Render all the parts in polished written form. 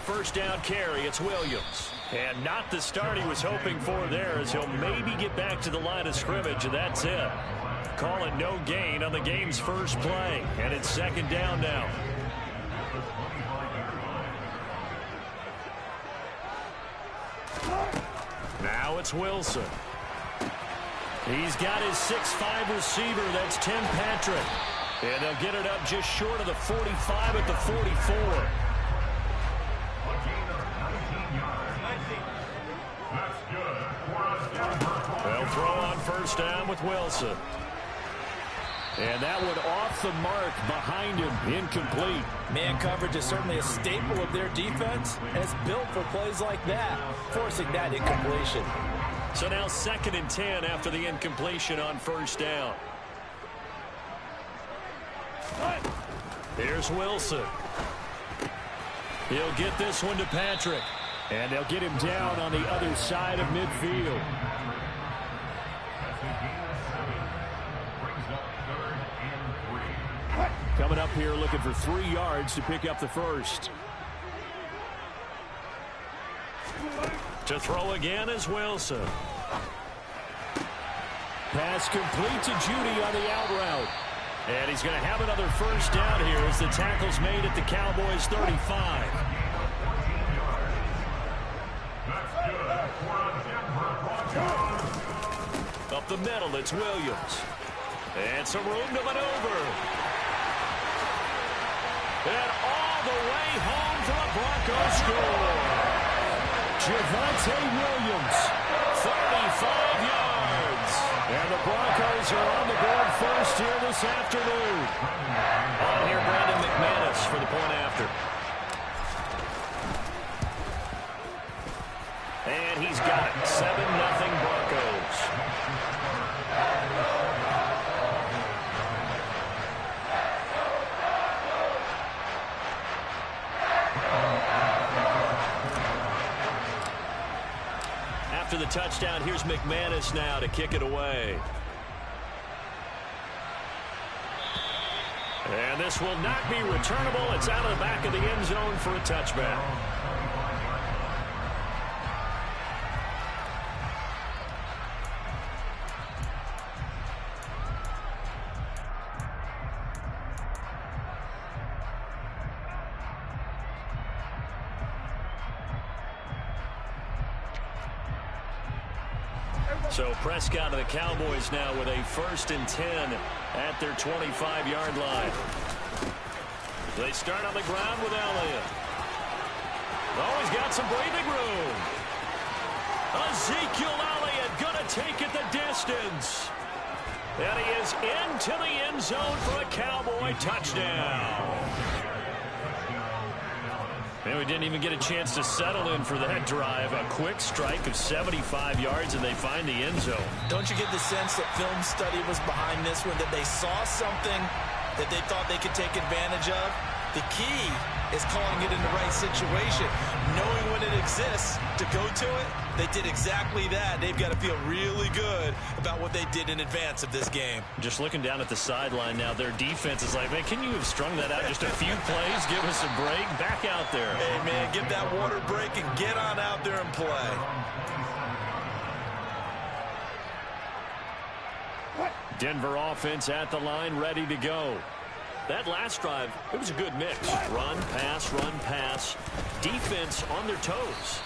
first down carry. It's Williams. And not the start he was hoping for there, as he'll maybe get back to the line of scrimmage, and that's it. Call it no gain on the game's first play, and it's second down now. Now it's Wilson. He's got his 6'5" receiver. That's Tim Patrick. And they'll get it up just short of the 45 at the 44. They'll throw on first down with Wilson. And that one off the mark behind him, incomplete. Man coverage is certainly a staple of their defense, and it's built for plays like that, forcing that incompletion. So now 2nd and 10 after the incompletion on first down. Here's Wilson. He'll get this one to Patrick. And they'll get him down on the other side of midfield. Coming up here looking for 3 yards to pick up the first. To throw again is Wilson. Pass complete to Judy on the out route. And he's going to have another first down here as the tackle's made at the Cowboys' 35. Up the middle, it's Williams. And some room to maneuver. And all the way home for a Broncos score. Javonte Williams, 35 yards. And the Broncos are on the board first here this afternoon. On here, Brandon McManus for the point after. And he's got it. 7-0 Broncos. After the touchdown, here's McManus now to kick it away. And this will not be returnable. It's out of the back of the end zone for a touchback. So Prescott and the Cowboys now with a 1st and 10 at their 25-yard line. They start on the ground with Elliott. Oh, he's got some breathing room. Ezekiel Elliott going to take it the distance. And he is into the end zone for a Cowboy touchdown. And we didn't even get a chance to settle in for that drive. A quick strike of 75 yards, and they find the end zone. Don't you get the sense that film study was behind this one, that they saw something that they thought they could take advantage of? The key is calling it in the right situation, knowing when it exists to go to it. They did exactly that. They've got to feel really good about what they did in advance of this game. Just looking down at the sideline now, their defense is like, man, can you have strung that out just a few plays? Give us a break. Back out there. Hey, man, get that water break and get on out there and play. Denver offense at the line, ready to go. That last drive, it was a good mix. Run, pass. Defense on their toes.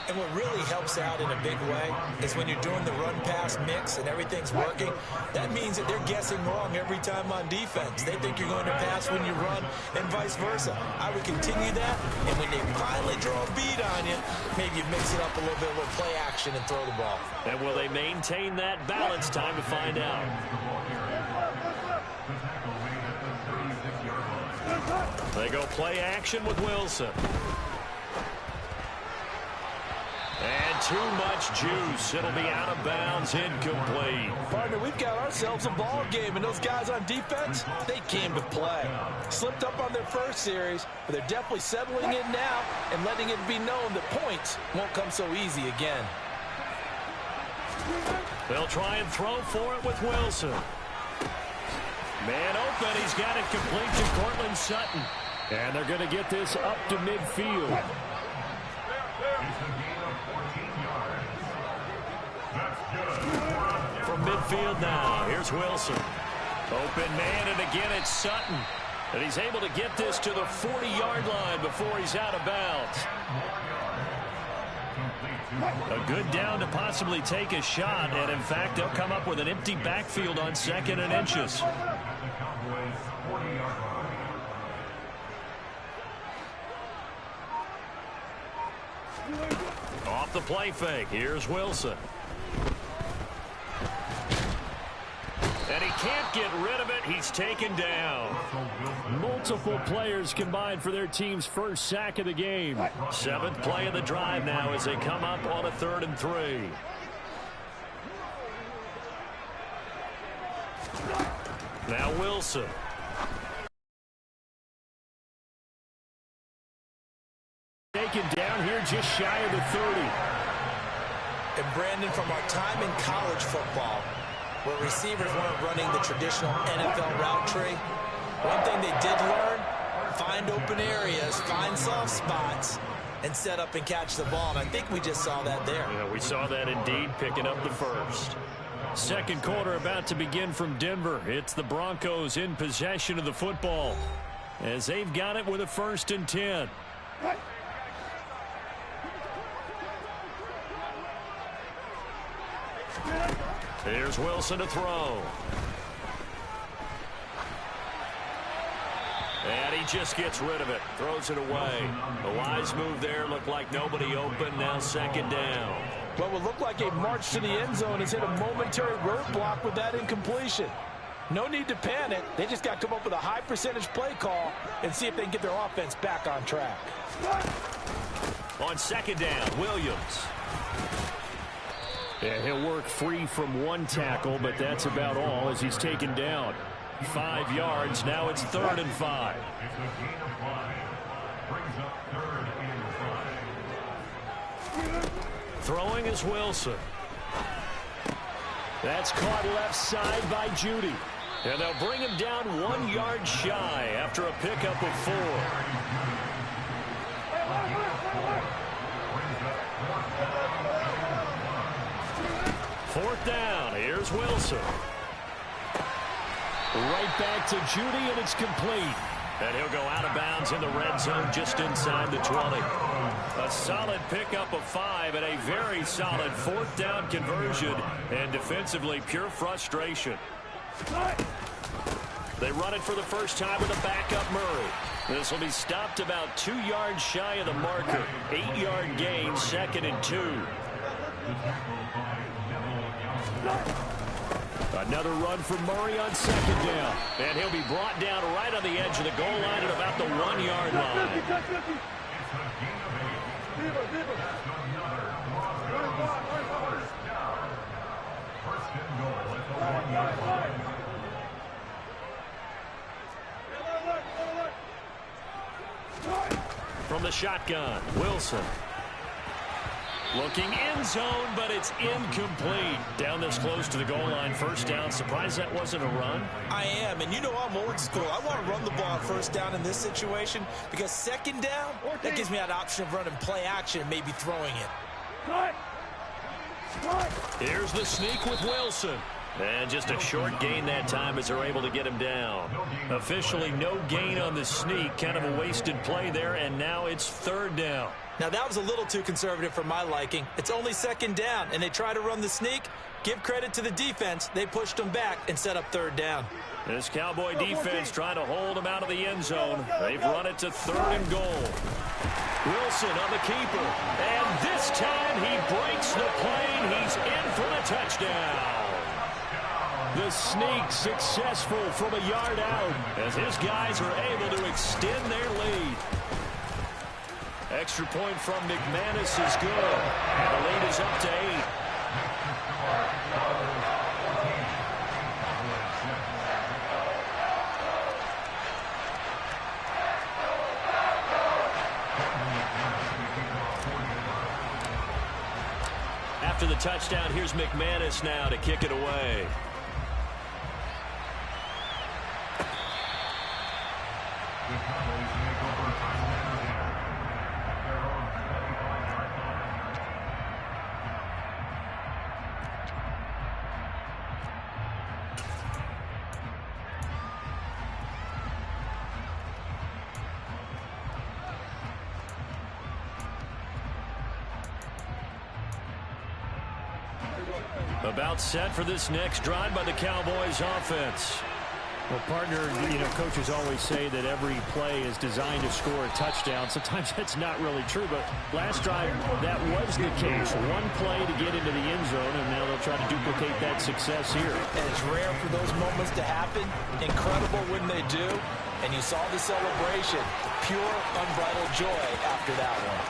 And what really helps out in a big way is when you're doing the run-pass mix and everything's working, that means that they're guessing wrong every time on defense. They think you're going to pass when you run and vice versa. I would continue that, and when they finally draw a beat on you, maybe you mix it up a little bit with play action and throw the ball. And will they maintain that balance? Time to find out. They go play action with Wilson. And too much juice. It'll be out of bounds, incomplete. Partner, we've got ourselves a ball game, and those guys on defense, they came to play. Slipped up on their first series, but they're definitely settling in now and letting it be known that points won't come so easy again. They'll try and throw for it with Wilson. Man open, he's got it complete to Cortland Sutton. And they're going to get this up to midfield. From midfield now, here's Wilson. Open man, and again it's Sutton. And he's able to get this to the 40-yard line before he's out of bounds. A good down to possibly take a shot, and in fact, they'll come up with an empty backfield on 2nd and inches. Off the play fake, here's Wilson. And he can't get rid of it. He's taken down. Multiple players combined for their team's first sack of the game. 7th play of the drive now as they come up on a 3rd and 3. Now Wilson. Taken down here just shy of the 30. And Brandon, from our time in college football, where receivers weren't running the traditional NFL route tree, one thing they did learn, find open areas, find soft spots, and set up and catch the ball. And I think we just saw that there. Yeah, we saw that indeed, picking up the first. 2nd quarter about to begin from Denver. It's the Broncos in possession of the football as they've got it with a 1st and 10. Here's Wilson to throw. And he just gets rid of it. Throws it away. A wise move there. Looked like nobody open. Now 2nd down. What would look like a march to the end zone has hit a momentary roadblock with that incompletion. No need to panic. They just got to come up with a high percentage play call and see if they can get their offense back on track. On 2nd down, Williams. Yeah, he'll work free from 1 tackle, but that's about all as he's taken down. 5 yards. Now it's 3rd and 5. Throwing is Wilson. That's caught left side by Judy. And they'll bring him down 1 yard shy after a pickup of 4. Fourth down. Here's Wilson. Right back to Judy, and it's complete. And he'll go out of bounds in the red zone just inside the 20. A solid pickup of 5 and a very solid 4th down conversion. And defensively, pure frustration. They run it for the first time with a backup Murray. This will be stopped about 2 yards shy of the marker. 8-yard gain, 2nd and 2. Another run for Murray on 2nd down. And he'll be brought down right on the edge of the goal line at about the 1 yard line. From the shotgun, Wilson. Looking end zone, but it's incomplete. Down this close to the goal line, 1st down. Surprised that wasn't a run? I am, and you know I'm old school. I want to run the ball on 1st down in this situation because 2nd down, that gives me that option of running play action and maybe throwing it. Here's the sneak with Wilson. And just a short gain that time as they're able to get him down. Officially no gain on the sneak. Kind of a wasted play there, and now it's 3rd down. Now, that was a little too conservative for my liking. It's only 2nd down, and they try to run the sneak. Give credit to the defense. They pushed them back and set up 3rd down. This Cowboy defense trying to hold him out of the end zone. They've run it to 3rd and goal. Wilson on the keeper. And this time he breaks the plane. He's in for the touchdown. The sneak successful from a yard out as his guys are able to extend their lead. Extra point from McManus is good. And the lead is up to 8. After the touchdown, here's McManus now to kick it away. About set for this next drive by the Cowboys offense. Well, partner, coaches always say that every play is designed to score a touchdown. Sometimes that's not really true, but last drive, that was the case. One play to get into the end zone, and now they'll try to duplicate that success here. And it's rare for those moments to happen. Incredible when they do. And you saw the celebration. Pure, unbridled joy after that one.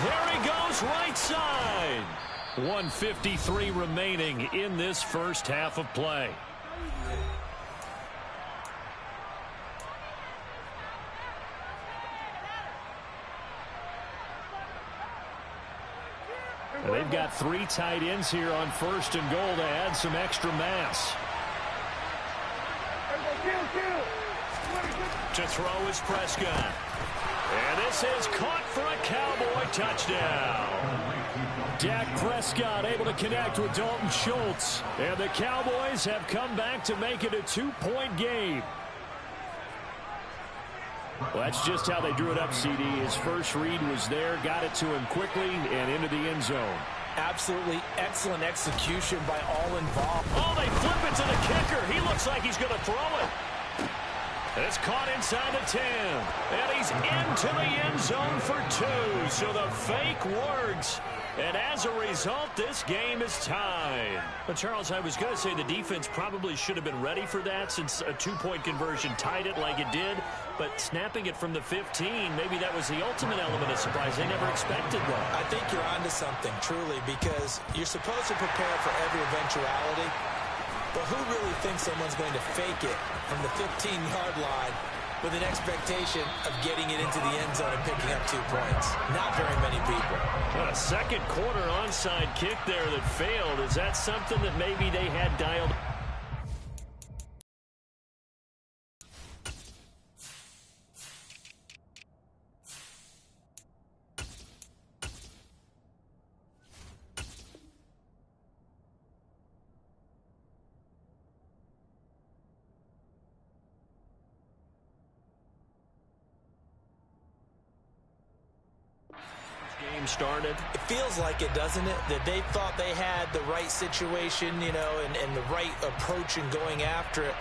There he goes, right side. 1:53 remaining in this first half of play. They've got 3 tight ends here on 1st and goal to add some extra mass. To throw is Prescott. And this is caught for a Cowboy touchdown. Dak Prescott able to connect with Dalton Schultz. And the Cowboys have come back to make it a 2-point game. Well, that's just how they drew it up, CD. His first read was there, got it to him quickly, and into the end zone. Absolutely excellent execution by all involved. Oh, they flip it to the kicker. He looks like he's going to throw it. It's caught inside the 10. And he's into the end zone for 2. So the fake works. And as a result, this game is tied. Well, Charles, I was going to say the defense probably should have been ready for that since a 2-point conversion tied it like it did. But snapping it from the 15, maybe that was the ultimate element of surprise. They never expected that. I think you're onto something, truly, because you're supposed to prepare for every eventuality. But who really thinks someone's going to fake it from the 15-yard line with an expectation of getting it into the end zone and picking up 2 points? Not very many people. A second quarter onside kick there that failed. Is that something that maybe they had dialed? Started. It feels like it, doesn't it? That they thought they had the right situation, and the right approach in going after it.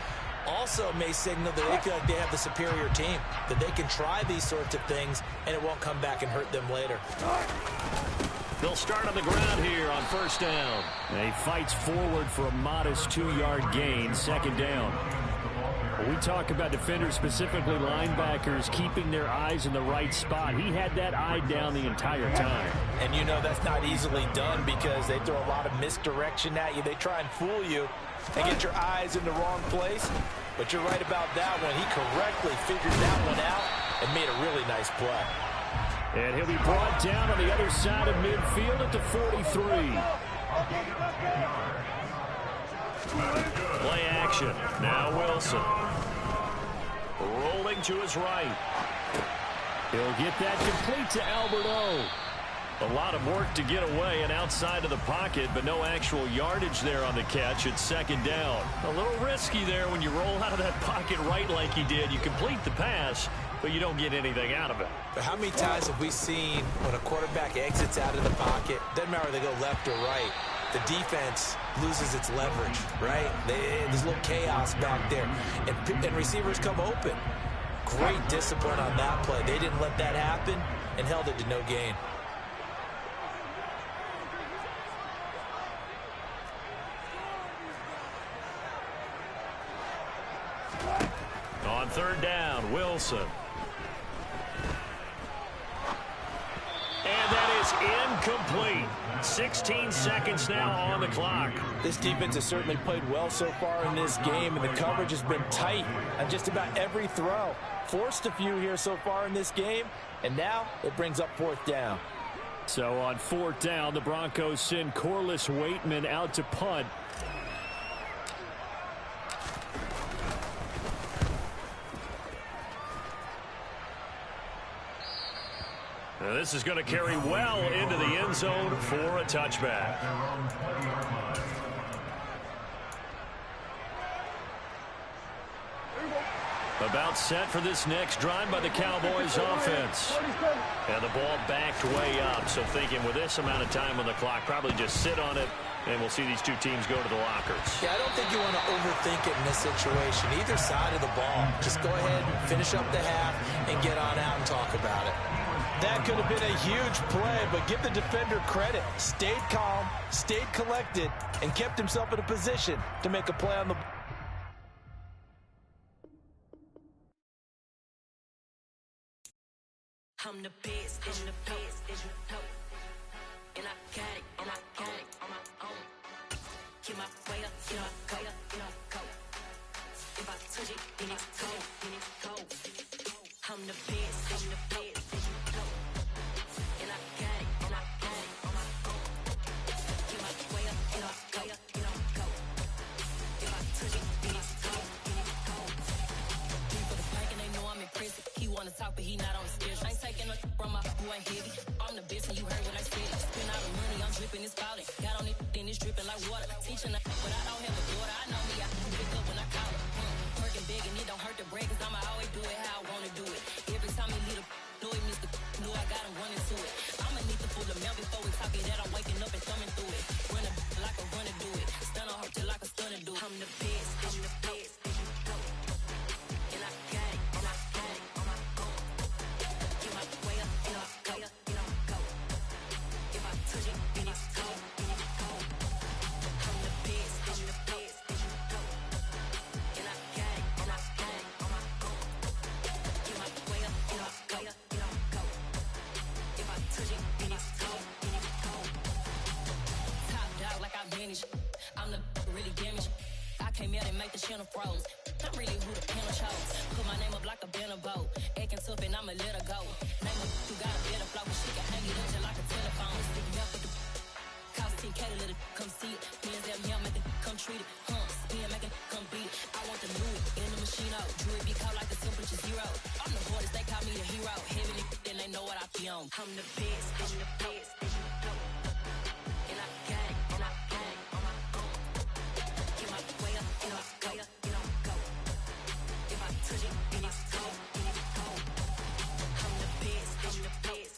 Also may signal that they feel like they have the superior team, that they can try these sorts of things, and it won't come back and hurt them later. They'll start on the ground here on 1st down. And he fights forward for a modest 2-yard gain, 2nd down. We talk about defenders, specifically linebackers, keeping their eyes in the right spot. He had that eye down the entire time. And that's not easily done because they throw a lot of misdirection at you. They try and fool you and get your eyes in the wrong place. But you're right about that one. He correctly figured that one out and made a really nice play. And he'll be brought down on the other side of midfield at the 43. Play action. Now Wilson. Rolling to his right. He'll get that complete to Albert O. A lot of work to get away and outside of the pocket, but no actual yardage there on the catch. It's 2nd down. A little risky there when you roll out of that pocket right like he did. You complete the pass, but you don't get anything out of it. But how many times have we seen when a quarterback exits out of the pocket, doesn't matter whether they go left or right, the defense loses its leverage, right? There's a little chaos back there, and receivers come open. Great discipline on that play. They didn't let that happen and held it to no gain. On 3rd down, Wilson. And that is incomplete. 16 seconds now on the clock. This defense has certainly played well so far in this game, and the coverage has been tight on just about every throw. Forced a few here so far in this game, and now it brings up 4th down. So on 4th down, the Broncos send Corliss Waitman out to punt. Now this is going to carry well into the end zone for a touchback. About set for this next drive by the Cowboys offense. And the ball backed way up. So thinking with this amount of time on the clock, probably just sit on it And we'll see these two teams go to the lockers. Yeah, I don't think you want to overthink it in this situation. Either side of the ball. Just go ahead and finish up the half and get on out and talk about it. That could have been a huge play, but give the defender credit. Stayed calm, stayed collected, and kept himself in a position to make a play on the ball. I'm the best, I'm the best, as you know. And I got it, on my own. Get my way up, you know, go. If I touch it, then it's go. I'm the best, as you know. And I got it, on my own. Get my way up, you know, go. If I touch it, then it's go. For the bank and they know I'm impressive. He wanna talk, but he not on the schedule. I ain't taking no from my boy heavy. I'm the best and you heard what I said. Spend all the money, I'm dripping, it's falling. Got on it, then it's dripping like water. Teaching her, but I don't have a daughter. I know me, I can pick up when I call her. Working big and it don't hurt the break, cause I'ma always do it how I wanna do it. Every time he lead a know he missed the know I got him running to it. I'ma need the full amount before we talking that I'm waking up and thumbing through it. Run a like a runner do it. Stun on her till like a stunner do it. I'm the best, I'm the best. And I got it, on my own. Get my way up, you know, go. If I touch it, then it's go. I'm the best, I'm the best. And I got it, on my own. Get my way up, you know, go. If I touch it, then it's go. Top dog like I manage. I'm the really damaged. I came out and make the channel froze. I'm really who the panel chose. Put my name up like a banner boat. Acting tough and I'ma let her go. Name her who got a better flow. She can hang it up just like a telephone. Stick me up with the cost 10K to let it come see it. Hands at me, I make it come treat it. Spin, make it come beat it. I want the new in the machine out. Drew it be cold like the temperature zero. I'm the hardest, they call me the hero. Heavy then they know what I be on. I'm the best, I'm the best. And I got it, on my own. Get my way up, you know, go. If I touch it, then it's go. I'm the best, I'm the best.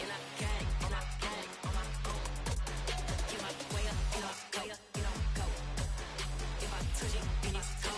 And I got it, on my own. Get my way up, you know, go. If I touch it, then it's go.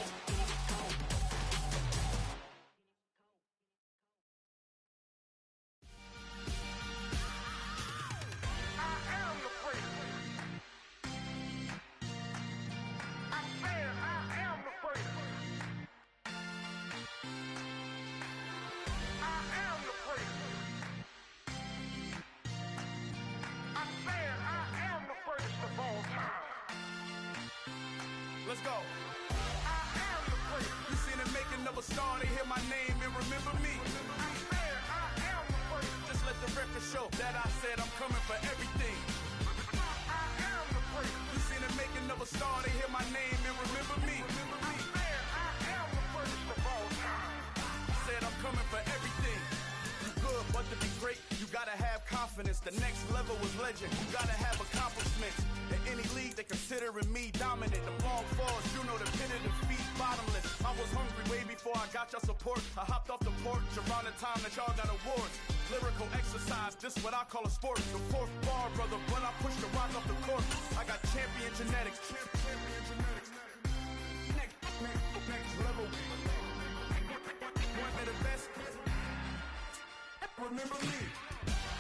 Let's go. I am the great. You seen it making of a star, they hear my name and remember me. I am the great. Just let the record show that I said I'm coming for everything. I am the great. You seen it making of a star, they hear my name and remember me. I am the greatest of all time. Said I'm coming for everything. You good, but to be great, you gotta have confidence. The next level was legend. You gotta have accomplishments. In any league, they considering me dominant. The long falls, you know the pit of defeat, bottomless. I was hungry way before I got your support. I hopped off the porch around the time that y'all got awards. Lyrical exercise, this what I call a sport. The fourth bar, brother, when I push the rock off the court. I got champion genetics. Next level. One of the best. Remember me.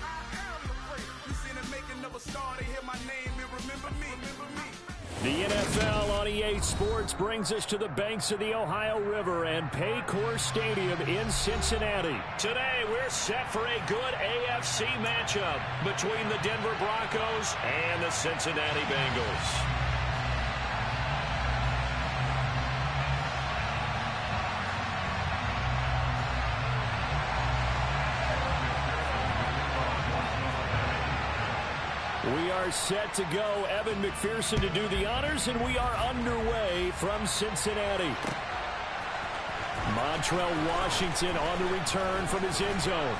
I am the great. You seen the making of a star, they hear my name and remember me. The NFL on EA Sports brings us to the banks of the Ohio River and Paycor Stadium in Cincinnati. Today, we're set for a good AFC matchup between the Denver Broncos and the Cincinnati Bengals. We are set to go. Evan McPherson to do the honors, and we are underway from Cincinnati. Montrell Washington on the return from his end zone.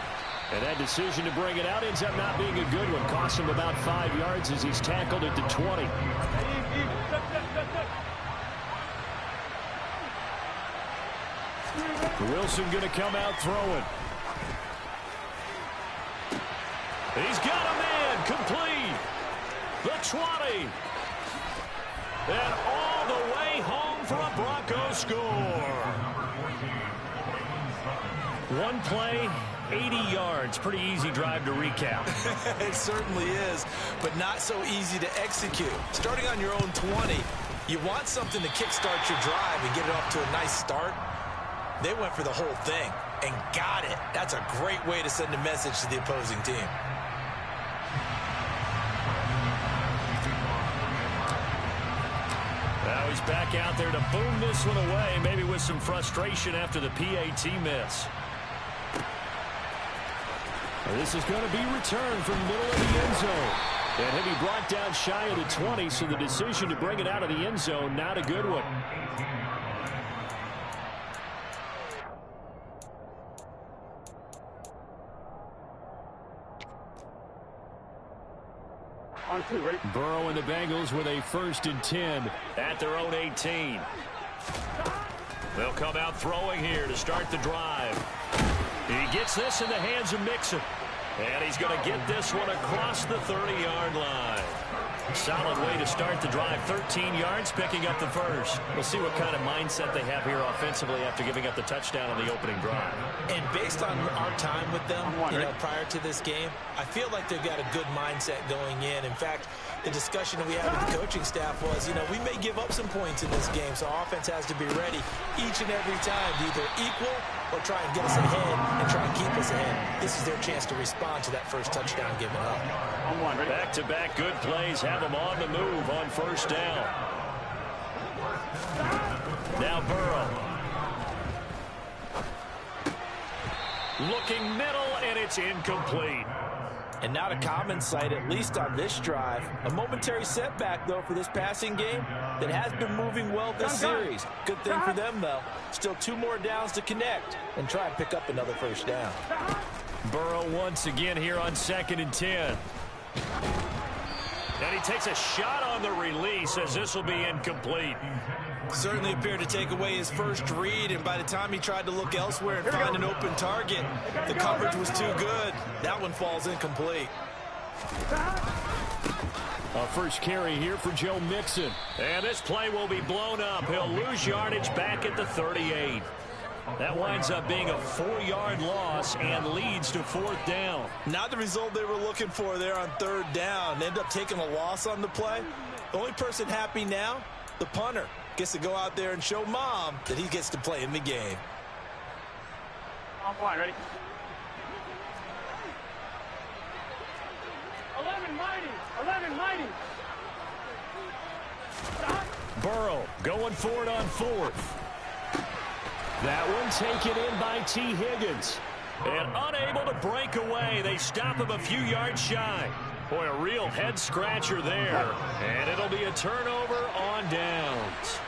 And that decision to bring it out ends up not being a good one. Cost him about 5 yards as he's tackled at the 20. Wilson going to come out throwing. He's got a man complete. the 20. And all the way home for a Broncos score. One play, 80 yards. Pretty easy drive to recap. It certainly is, but not so easy to execute. Starting on your own 20, you want something to kickstart your drive and get it off to a nice start. They went for the whole thing and got it. That's a great way to send a message to the opposing team. Now he's back out there to boom this one away, maybe with some frustration after the PAT miss. This is going to be returned from the middle of the end zone. And he'll be brought down shy of the 20, so the decision to bring it out of the end zone, not a good one. Burrow and the Bengals with a 1st and 10 at their own 18. They'll come out throwing here to start the drive. He gets this in the hands of Mixon. And he's going to get this one across the 30-yard line. Solid way to start the drive. 13 yards, picking up the first. We'll see what kind of mindset they have here offensively after giving up the touchdown on the opening drive. And based on our time with them, prior to this game, I feel like they've got a good mindset going in. In fact, the discussion that we had with the coaching staff was, we may give up some points in this game, so offense has to be ready each and every time to either equal or try and get us ahead and try and keep us ahead. This is their chance to respond to that first touchdown given up. Back-to-back good plays have them on the move on 1st down. Now Burrow. Looking middle, and it's incomplete. And not a common sight, at least on this drive. A momentary setback, though, for this passing game that has been moving well this series. Good thing for them, though. Still 2 more downs to connect and try and pick up another 1st down. Burrow once again here on 2nd and 10. And he takes a shot on the release as this will be incomplete. Certainly appeared to take away his first read, and by the time he tried to look elsewhere and find an open target, the coverage was too good. That one falls incomplete. A first carry here for Joe Mixon. And this play will be blown up. He'll lose yardage back at the 38. That winds up being a 4-yard loss and leads to 4th down. Not the result they were looking for there on 3rd down. End up taking a loss on the play. The only person happy now, the punter, gets to go out there and show Mom that he gets to play in the game. On point, ready? 11 mighty. Burrow going for it on 4th. That one taken in by T. Higgins. And unable to break away. They stop him a few yards shy. Boy, a real head-scratcher there. And it'll be a turnover on downs.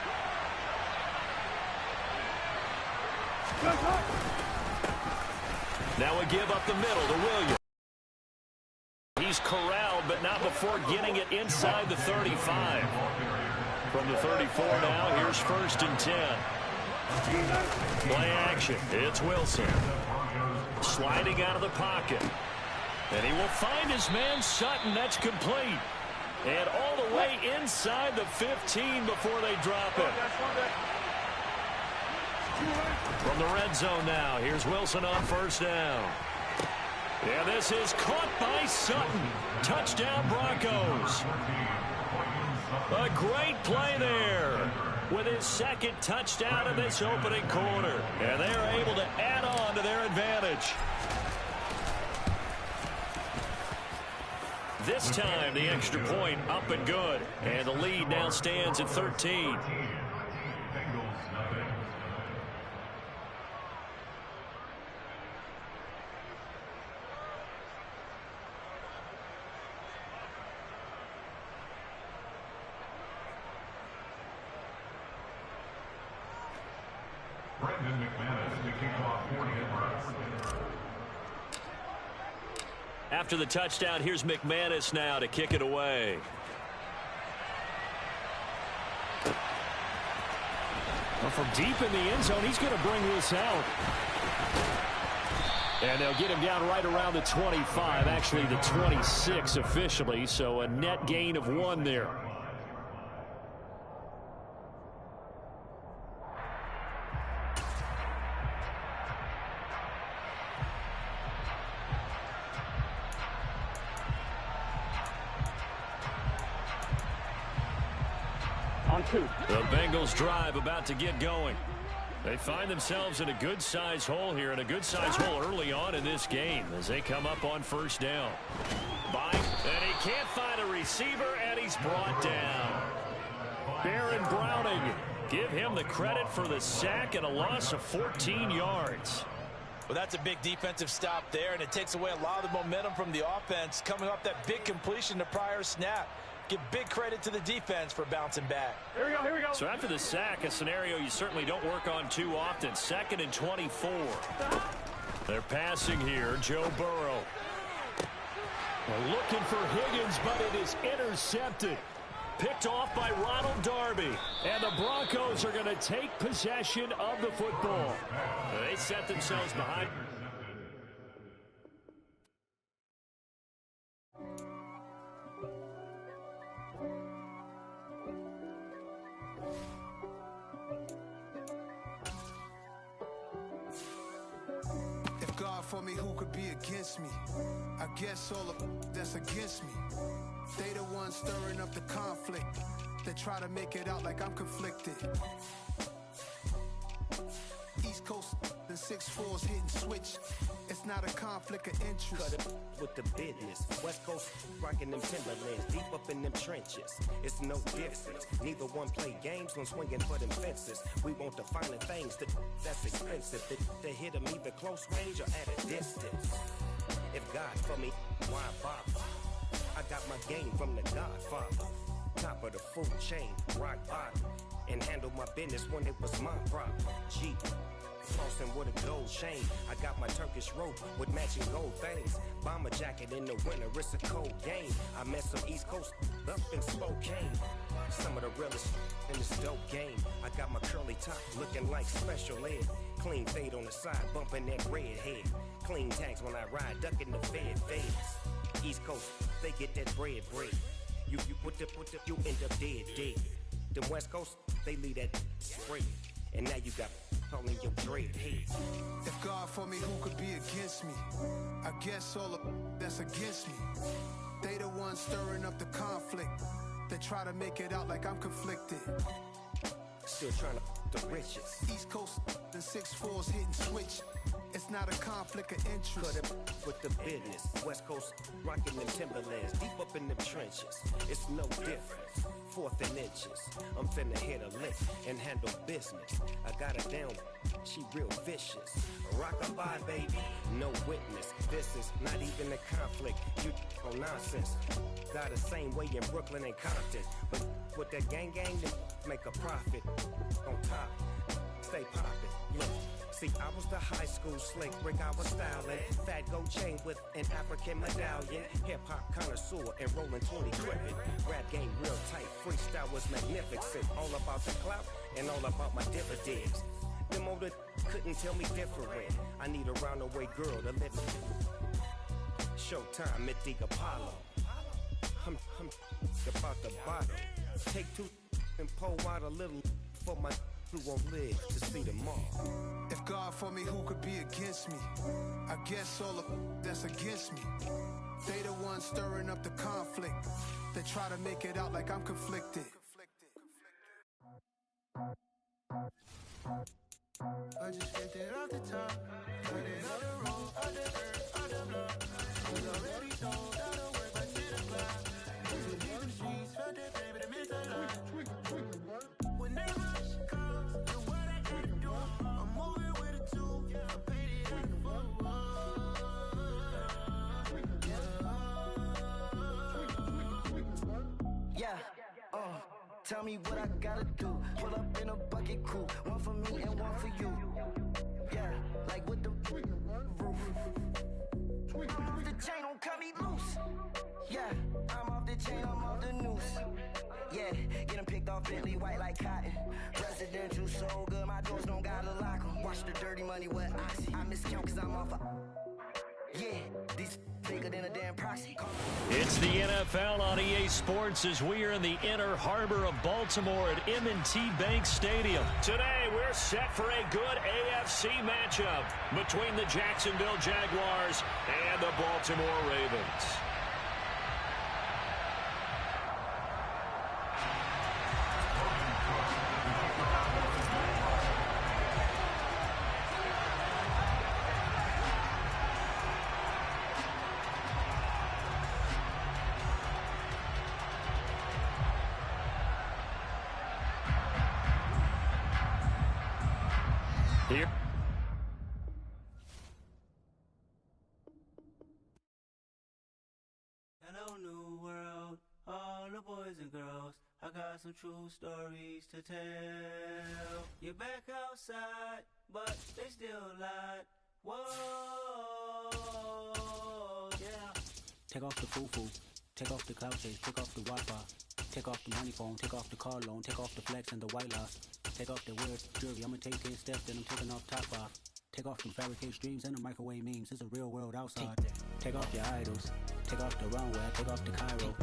Now we give up the middle to Williams. He's corralled, but not before getting it inside the 35. From the 34 now, here's 1st and 10. Play action. It's Wilson. Sliding out of the pocket. And he will find his man Sutton. That's complete. And all the way inside the 15 before they drop it. From the red zone now, here's Wilson on 1st down. Yeah, this is caught by Sutton. Touchdown Broncos. A great play there with his 2nd touchdown in this opening quarter. And they're able to add on to their advantage. This time, the extra point up and good. And the lead now stands at 13. After the touchdown, here's McManus now to kick it away. Well, from deep in the end zone, he's going to bring this out. And they'll get him down right around the 25, actually the 26 officially, so a net gain of 1 there. On 2. The Bengals drive about to get going. They find themselves in a good-sized hole here, and a good-sized hole early on in this game as they come up on first down. And he can't find a receiver, and he's brought down. Baron Browning, give him the credit for the sack and a loss of 14 yards. Well, that's a big defensive stop there, and it takes away a lot of the momentum from the offense coming off that big completion the prior snap. Give big credit to the defense for bouncing back. Here we go, here we go. So after the sack, a scenario you certainly don't work on too often. 2nd and 24. They're passing here, Joe Burrow. We're looking for Higgins, but it is intercepted. Picked off by Ronald Darby. And the Broncos are going to take possession of the football. They set themselves behind. For me, who could be against me? I guess all of that's against me. They the ones stirring up the conflict. They try to make it out like I'm conflicted. East Coast, the 6'4's hitting switch. It's not a conflict of interest. Cut it with the business. West Coast rocking them Timberlands, deep up in them trenches. It's no difference. Neither one play games when swinging for them fences. We want the finer things that's expensive. To hit them either close range or at a distance. If God for me, why bother? I got my game from the Godfather. Top of the food chain, rock bottom. And handle my business when it was my problem. G. Flossing with a gold chain. I got my Turkish rope with matching gold things. Bomber jacket in the winter, it's a cold game. I met some East Coast up in Spokane. Some of the realest in this dope game. I got my curly top looking like special ed. Clean fade on the side, bumping that red head. Clean tags when I ride, ducking the feds. East Coast, they get that bread. You end up dead. Them West Coast, they leave that spread. And now you got all in your dread head. If God for me, who could be against me? I guess all of that's against me. They the ones stirring up the conflict. They try to make it out like I'm conflicted. Still trying to the riches. East Coast, the 6'4's hitting switch. It's not a conflict of interest. Cut it with the business. West Coast rocking them Timberlands, deep up in them trenches. It's no difference. 4th and inches. I'm finna hit a lick and handle business. I got her down, she real vicious. Rock-a-bye, baby, no witness. This is not even a conflict. You on nonsense. Got the same way in Brooklyn and Compton. But with that gang, they make a profit. On top, stay poppin'. Look. See, I was the high school slick Rick, I was styling. Fat gold chain with an African medallion. Hip-hop connoisseur and rolling 20 crippin'. Rap game real tight, freestyle was magnificent. All about the clout and all about my dividends. Them older couldn't tell me different. I need a roundaway girl to live in. Showtime at the Apollo. I'm about the bottom. Take 2 and pull out a little for my who won't live to see tomorrow. If God for me, who could be against me? I guess all of that's against me. They the ones stirring up the conflict. They try to make it out like I'm conflicted. I just hit it off the top, put it on the road, on the earth, on the block. I was already told I don't work back to the block. Used to leave the streets, felt that baby, the miss a lot. Whenever she comes, do what I gotta do. I'm moving with a two, I paid it in the book. Yeah, tell me what I gotta do. Pull up in a bucket crew, one for me and one for you. Yeah, like with the roof. I'm off the chain, don't cut me loose. Yeah, I'm off the chain, I'm off the noose. Yeah, get them picked off Bentley, white like cotton. Residential so good, my doors don't gotta lock 'em. Watch the dirty money with Oxy. I miscount cause I'm off a These bigger than a damn proxy. It's the NFL on EA Sports as we are in the inner harbor of Baltimore at M&T Bank Stadium. Today, we're set for a good AFC matchup between the Jacksonville Jaguars and the Baltimore Ravens. Here. Hello, new world, all the boys and girls. I got some true stories to tell. You're back outside, but they still lied. Whoa, yeah. Take off the foo-foo, take off the cloud chase, take off the Wi-Fi, take off the money phone, take off the car loan, take off the flex and the white loss. Take off the weird jewelry, I'ma take 10 steps, then I'm taking off top off. Take off them fabricated streams and the microwave memes, it's a real world outside. Take off your idols, take off the runway, take off the Cairo.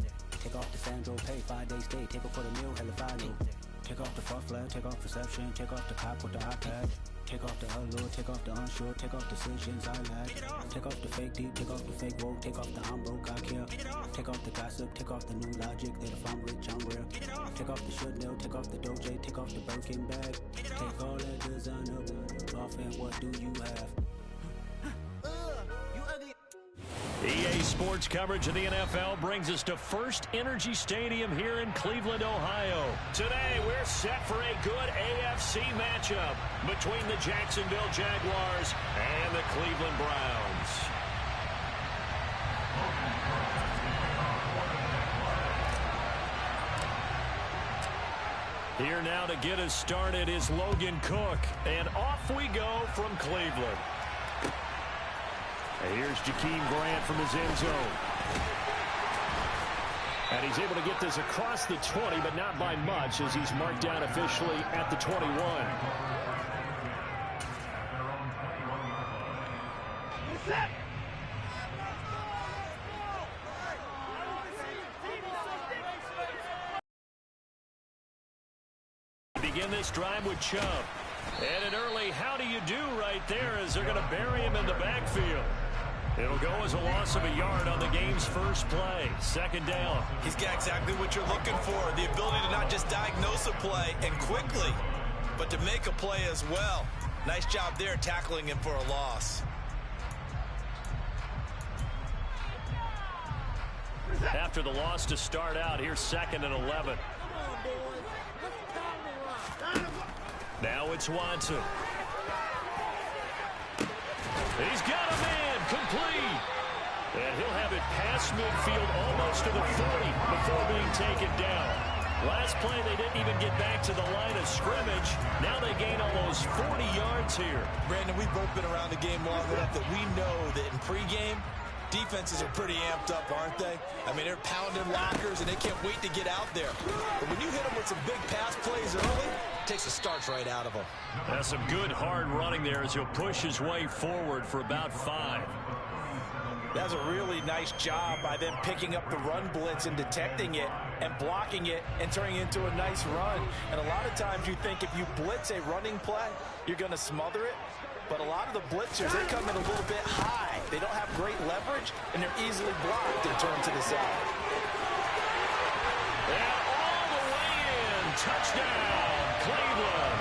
Take off the Sandro pay, 5-day stay, take off for the meal, hella final. Take off the fuck flag, take off perception, take off the cop with the iPad. Take off the allure, take off the unsure, take off decisions I lack. Take off the fake deep, take off the fake woke, take off the I'm broke, I care. Take off the gossip, take off the new logic that if I'm rich, I'm rare. Take off the should know, take off the doje, take off the Birkin bag. Take all that designer off and what do you have? You ugly. EA Sports coverage of the NFL brings us to First Energy Stadium here in Cleveland, Ohio. Today, we're set for a good AFC matchup between the Jacksonville Jaguars and the Cleveland Browns. Here now to get us started is Logan Cook, and off we go from Cleveland. And here's Jakeem Grant from his end zone. And he's able to get this across the 20, but not by much as he's marked down officially at the 21. Begin this drive with Chubb. And an early how do you do right there as they're going to bury him in the backfield. It'll go as a loss of a yard on the game's first play. Second down. He's got exactly what you're looking for, the ability to not just diagnose a play and quickly, but to make a play as well. Nice job there tackling him for a loss. After the loss to start out, here's 2nd and 11. Now it's Watson. He's got a man complete. And he'll have it past midfield almost to the 40 before being taken down. Last play, they didn't even get back to the line of scrimmage. Now they gain almost 40 yards here. Brandon, we've both been around the game long enough that we know that in pregame, defenses are pretty amped up, aren't they? I mean, they're pounding lockers, and they can't wait to get out there. But when you hit them with some big pass plays early, it takes the starch right out of them. That's some good hard running there as he'll push his way forward for about 5. That's a really nice job by them picking up the run blitz and detecting it and blocking it and turning it into a nice run. And a lot of times you think if you blitz a running play, you're going to smother it. But a lot of the blitzers, they come in a little bit high. They don't have great leverage, and they're easily blocked and turned to the side. And all the way in. Touchdown, Cleveland.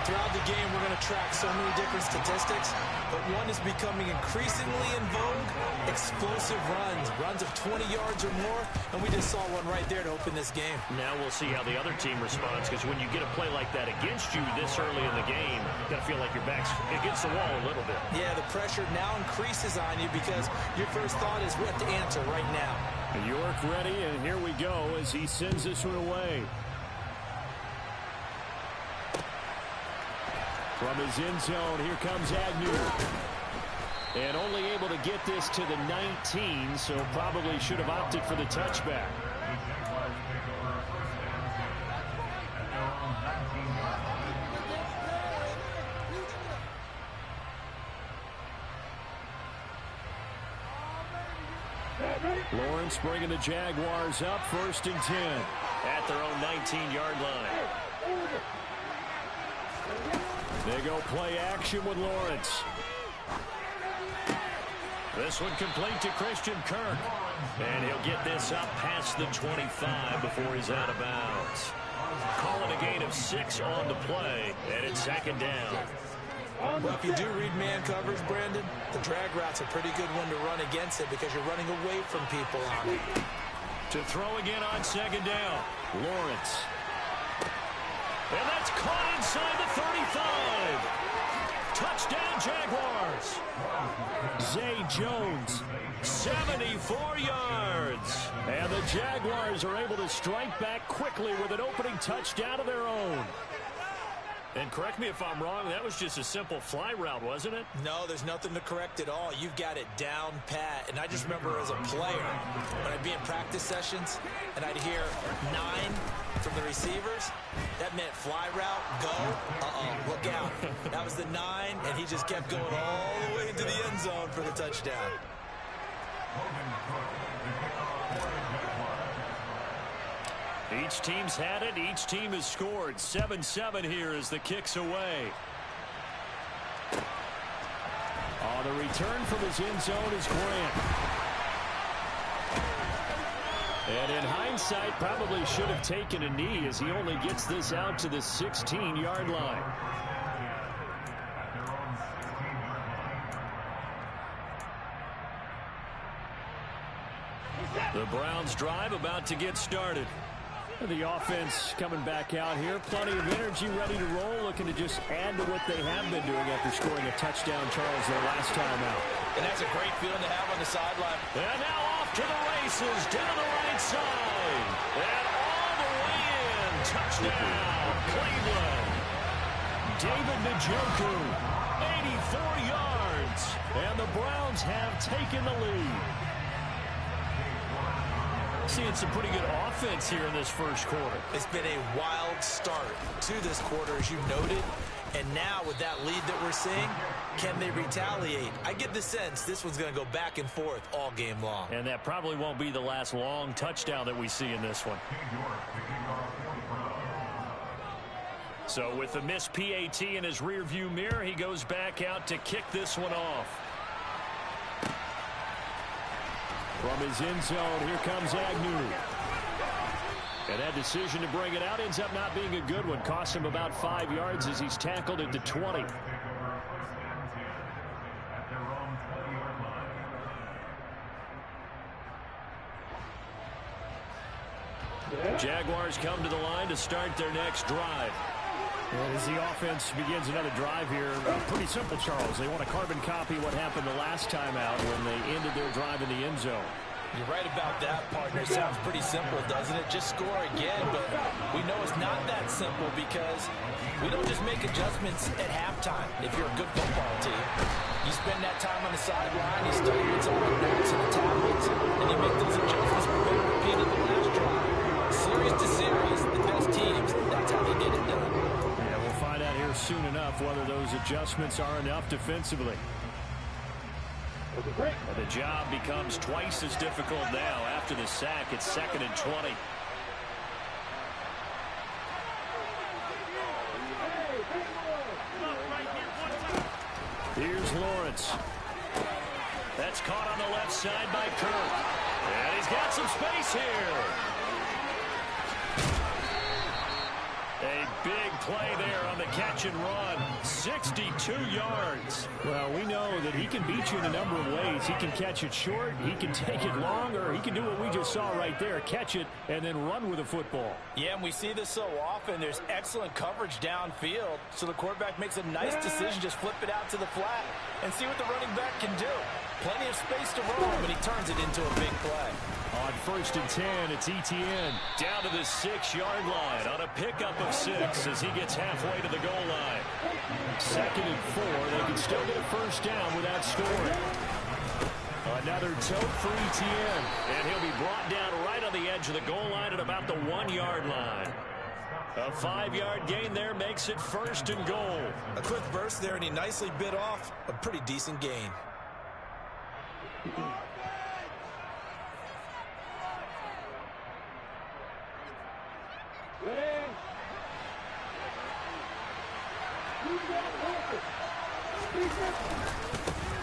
Throughout the game, we're going to track so many different statistics, but one is becoming increasingly in vogue, explosive runs, runs of 20 yards or more, and we just saw one right there to open this game. Now we'll see how the other team responds, because when you get a play like that against you this early in the game, you got to feel like your back's against the wall a little bit. Yeah, the pressure now increases on you because your first thought is we have to answer right now. York ready, and here we go as he sends this one away. From his end zone, here comes Agnew. And only able to get this to the 19, so probably should have opted for the touchback. Lawrence bringing the Jaguars up 1st and 10 at their own 19-yard line. They go play action with Lawrence. This one complete to Christian Kirk. And he'll get this up past the 25 before he's out of bounds. Calling a gain of 6 on the play, and it's 2nd down. Well, if you do read man coverage, Brandon, the drag route's a pretty good one to run against it because you're running away from people on it. To throw again on 2nd down, Lawrence. And that's caught inside the 35. Touchdown, Jaguars. Zay Jones, 74 yards. And the Jaguars are able to strike back quickly with an opening touchdown of their own. And correct me if I'm wrong, that was just a simple fly route, wasn't it? No, there's nothing to correct at all. You've got it down pat. And I just remember as a player, when I'd be in practice sessions, and I'd hear 9 from the receivers, that meant fly route, go, look out. That was the 9, and he just kept going all the way into the end zone for the touchdown. Each team's had it. Each team has scored. 7-7 here as the kick's away. The return from his end zone is Grant. And in hindsight, probably should have taken a knee as he only gets this out to the 16-yard line. The Browns drive about to get started. The offense coming back out here. Plenty of energy, ready to roll, looking to just add to what they have been doing after scoring a touchdown, Charles, their last time out. And that's a great feeling to have on the sideline. And now off to the races, down the right side. And all the way in. Touchdown, Cleveland. David Njoku, 84 yards. And the Browns have taken the lead. Seeing some pretty good offense here in this first quarter. It's been a wild start to this quarter, as you noted. And now with that lead that we're seeing, can they retaliate? I get the sense this one's going to go back and forth all game long. And that probably won't be the last long touchdown that we see in this one. So with the missed PAT in his rearview mirror, he goes back out to kick this one off. From his end zone, here comes Agnew. And that decision to bring it out ends up not being a good one. Cost him about 5 yards as he's tackled at the 20. Jaguars come to the line to start their next drive. And as the offense begins another drive here, pretty simple, Charles. They want to carbon copy what happened the last time out when they ended their drive in the end zone. You're right about that, partner. It sounds pretty simple, doesn't it? Just score again, but we know it's not that simple because we don't just make adjustments at halftime. If you're a good football team, you spend that time on the sideline, you study what's on the notes and the tablets, and you make those adjustments for better repeated the last drive. Series to series, the best teams, that's how they get it done. Yeah, we'll find out here soon enough whether those adjustments are enough defensively. And the job becomes twice as difficult now after the sack. It's 2nd and 20. Here's Lawrence. That's caught on the left side by Kirk. And he's got some space here. A big play there on the catch and run. 62 yards. Well, we know that he can beat you in a number of ways. He can catch it short, he can take it long, or he can do what we just saw right there, catch it and then run with the football. Yeah, and we see this so often. There's excellent coverage downfield, so the quarterback makes a nice decision, just flip it out to the flat and see what the running back can do. Plenty of space to roam, and he turns it into a big play. On 1st and 10, it's Etienne down to the 6-yard line on a pickup of 6 as he gets halfway to the goal line. 2nd and 4, they can still get a first down without scoring. Another tote for Etienne, and he'll be brought down right on the edge of the goal line at about the 1-yard line. A 5-yard gain there makes it 1st and goal. A quick burst there, and he nicely bit off a pretty decent gain.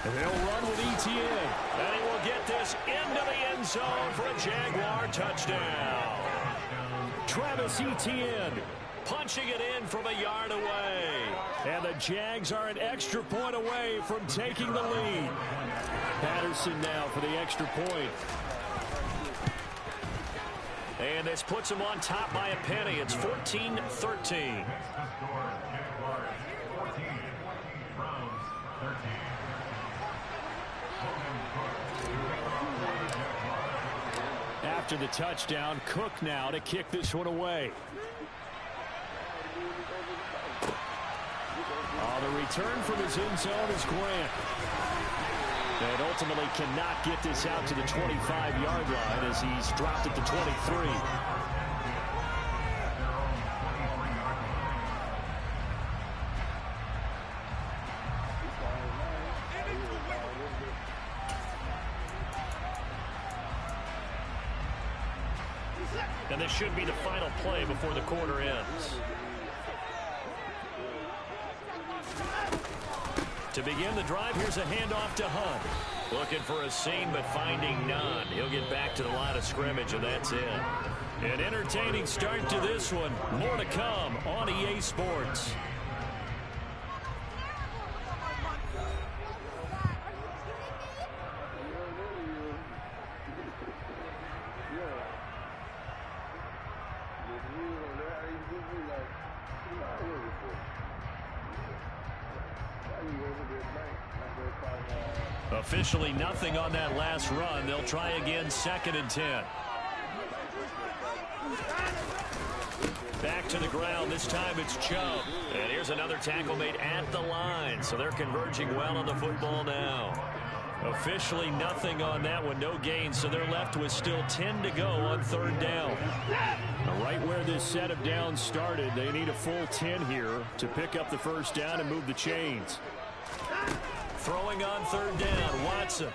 And they'll run with Etienne. And he will get this into the end zone for a Jaguar touchdown. Travis Etienne punching it in from a yard away. And the Jags are an extra point away from taking the lead. Patterson now for the extra point. And this puts him on top by a penny. It's 14-13. After the touchdown, Cook now to kick this one away. The return from his end zone is Grant. And ultimately cannot get this out to the 25-yard line as he's dropped at the 23. And this should be the final play before the quarter ends. To begin the drive, here's a handoff to Hunt. Looking for a seam, but finding none. He'll get back to the line of scrimmage, and that's it. An entertaining start to this one. More to come on EA Sports. Officially nothing on that last run. They'll try again, 2nd and 10. Back to the ground. This time it's Chubb. And here's another tackle made at the line. So they're converging well on the football now. Officially nothing on that one. No gain. So they're left with still 10 to go on 3rd down. Now, right where this set of downs started, they need a full 10 here to pick up the 1st down and move the chains. Throwing on 3rd down, Watson.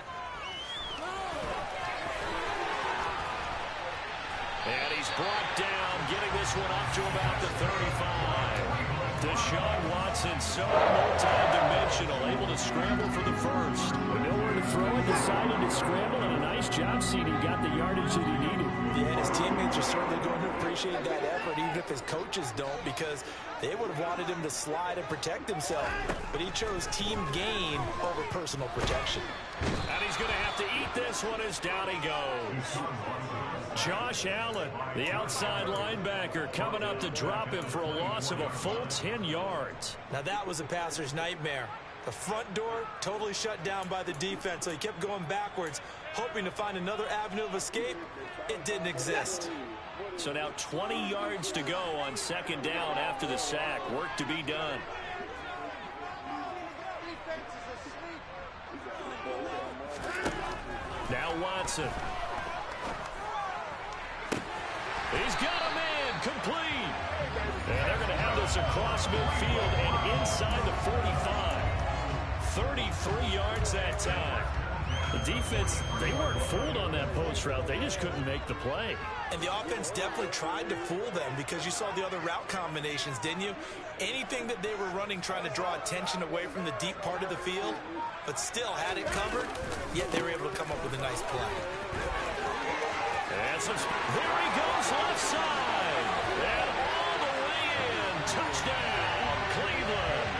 And he's brought down, getting this one up to about the 35. Deshaun Watson, so multi-dimensional, able to scramble for the 1st. Nowhere to throw it, decided to scramble, and a nice job seeing he got the yardage that he needed. Yeah, and his teammates are certainly going to appreciate that effort, even if his coaches don't, because they would have wanted him to slide and protect himself. But he chose team gain over personal protection. And he's going to have to eat this one as down he goes. Josh Allen, the outside linebacker, coming up to drop him for a loss of a full 10 yards. Now that was a passer's nightmare. The front door totally shut down by the defense, so he kept going backwards, hoping to find another avenue of escape. It didn't exist. So now 20 yards to go on 2nd down after the sack. Work to be done. Now Watson. He's got a man complete. And they're going to have this across midfield and inside the 45. 33 yards that time. The defense, they weren't fooled on that post route. They just couldn't make the play. And the offense definitely tried to fool them because you saw the other route combinations, didn't you? Anything that they were running trying to draw attention away from the deep part of the field, but still had it covered, yet they were able to come up with a nice play. And there he goes left side. And all the way in. Touchdown, Cleveland.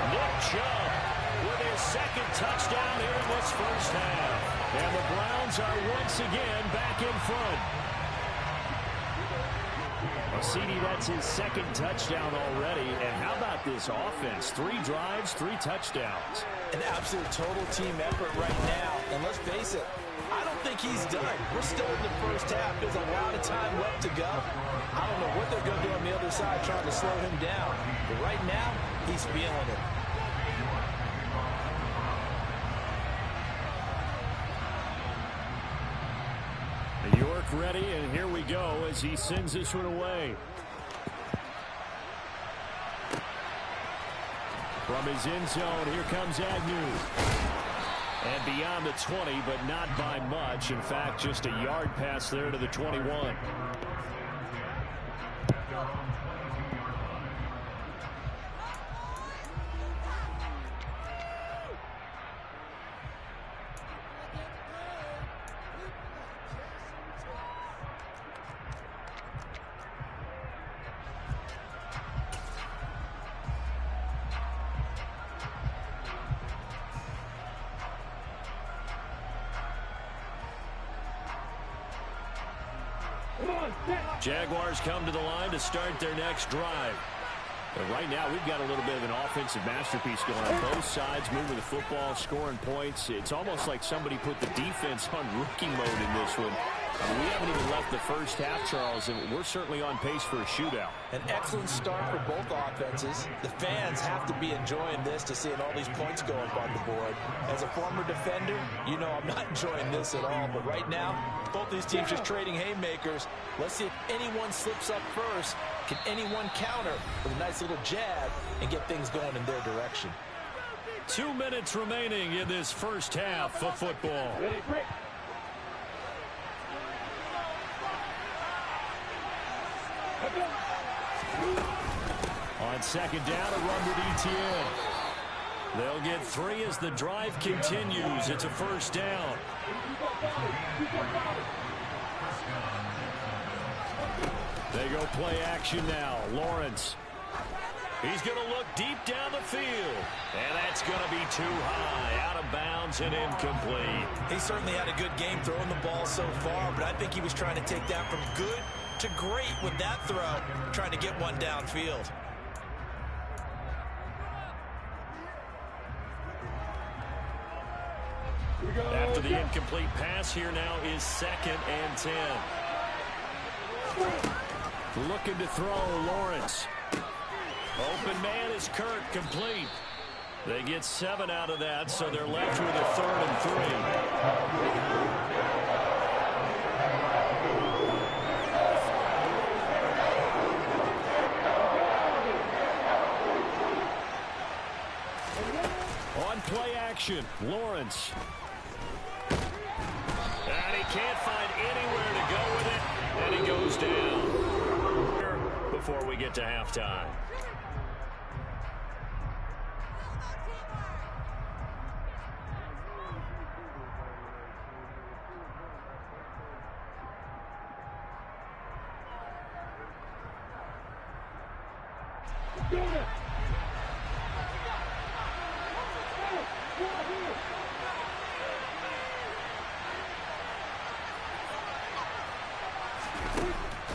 Nick Chubb with his 2nd touchdown here in this 1st half. And the Browns are once again back in front. CD, that's his 2nd touchdown already. And how about this offense? 3 drives, 3 touchdowns. An absolute total team effort right now. And let's face it, I don't think he's done. We're still in the 1st half. There's a lot of time left to go. I don't know what they're going to do on the other side trying to slow him down. But right now, he's feeling it. York ready, and here we go as he sends this one away. From his end zone, here comes Agnew. And beyond the 20, but not by much. In fact, just a yard pass there to the 21. Jaguars come to the line to start their next drive. But right now, we've got a little bit of an offensive masterpiece going on. Both sides moving the football, scoring points. It's almost like somebody put the defense on rookie mode in this one. We haven't even left the first half, Charles, and we're certainly on pace for a shootout. An excellent start for both offenses. The fans have to be enjoying this to seeing all these points go up on the board. As a former defender, you know I'm not enjoying this at all. But right now, both these teams just trading haymakers. Let's see if anyone slips up first. Can anyone counter with a nice little jab and get things going in their direction? 2 minutes remaining in this first half of football. On second down, a run with Etienne. They'll get 3 as the drive continues. It's a first down. They go play action now. Lawrence. He's going to look deep down the field. And that's going to be too high. Out of bounds and incomplete. He certainly had a good game throwing the ball so far, but I think he was trying to take that from good to great with that throw, trying to get one downfield. After the incomplete pass, here now is 2nd and 10. Looking to throw, Lawrence. Open man is Kirk, complete. They get 7 out of that, so they're left with a 3rd and 3. On play action, Lawrence. And he can't find anywhere to go with it, and he goes down before we get to halftime.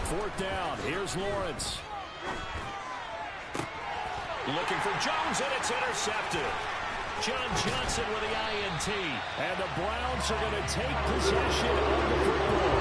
Fourth down. Here's Lawrence. Looking for Jones, and it's intercepted. John Johnson with the INT. And the Browns are going to take possession of the football.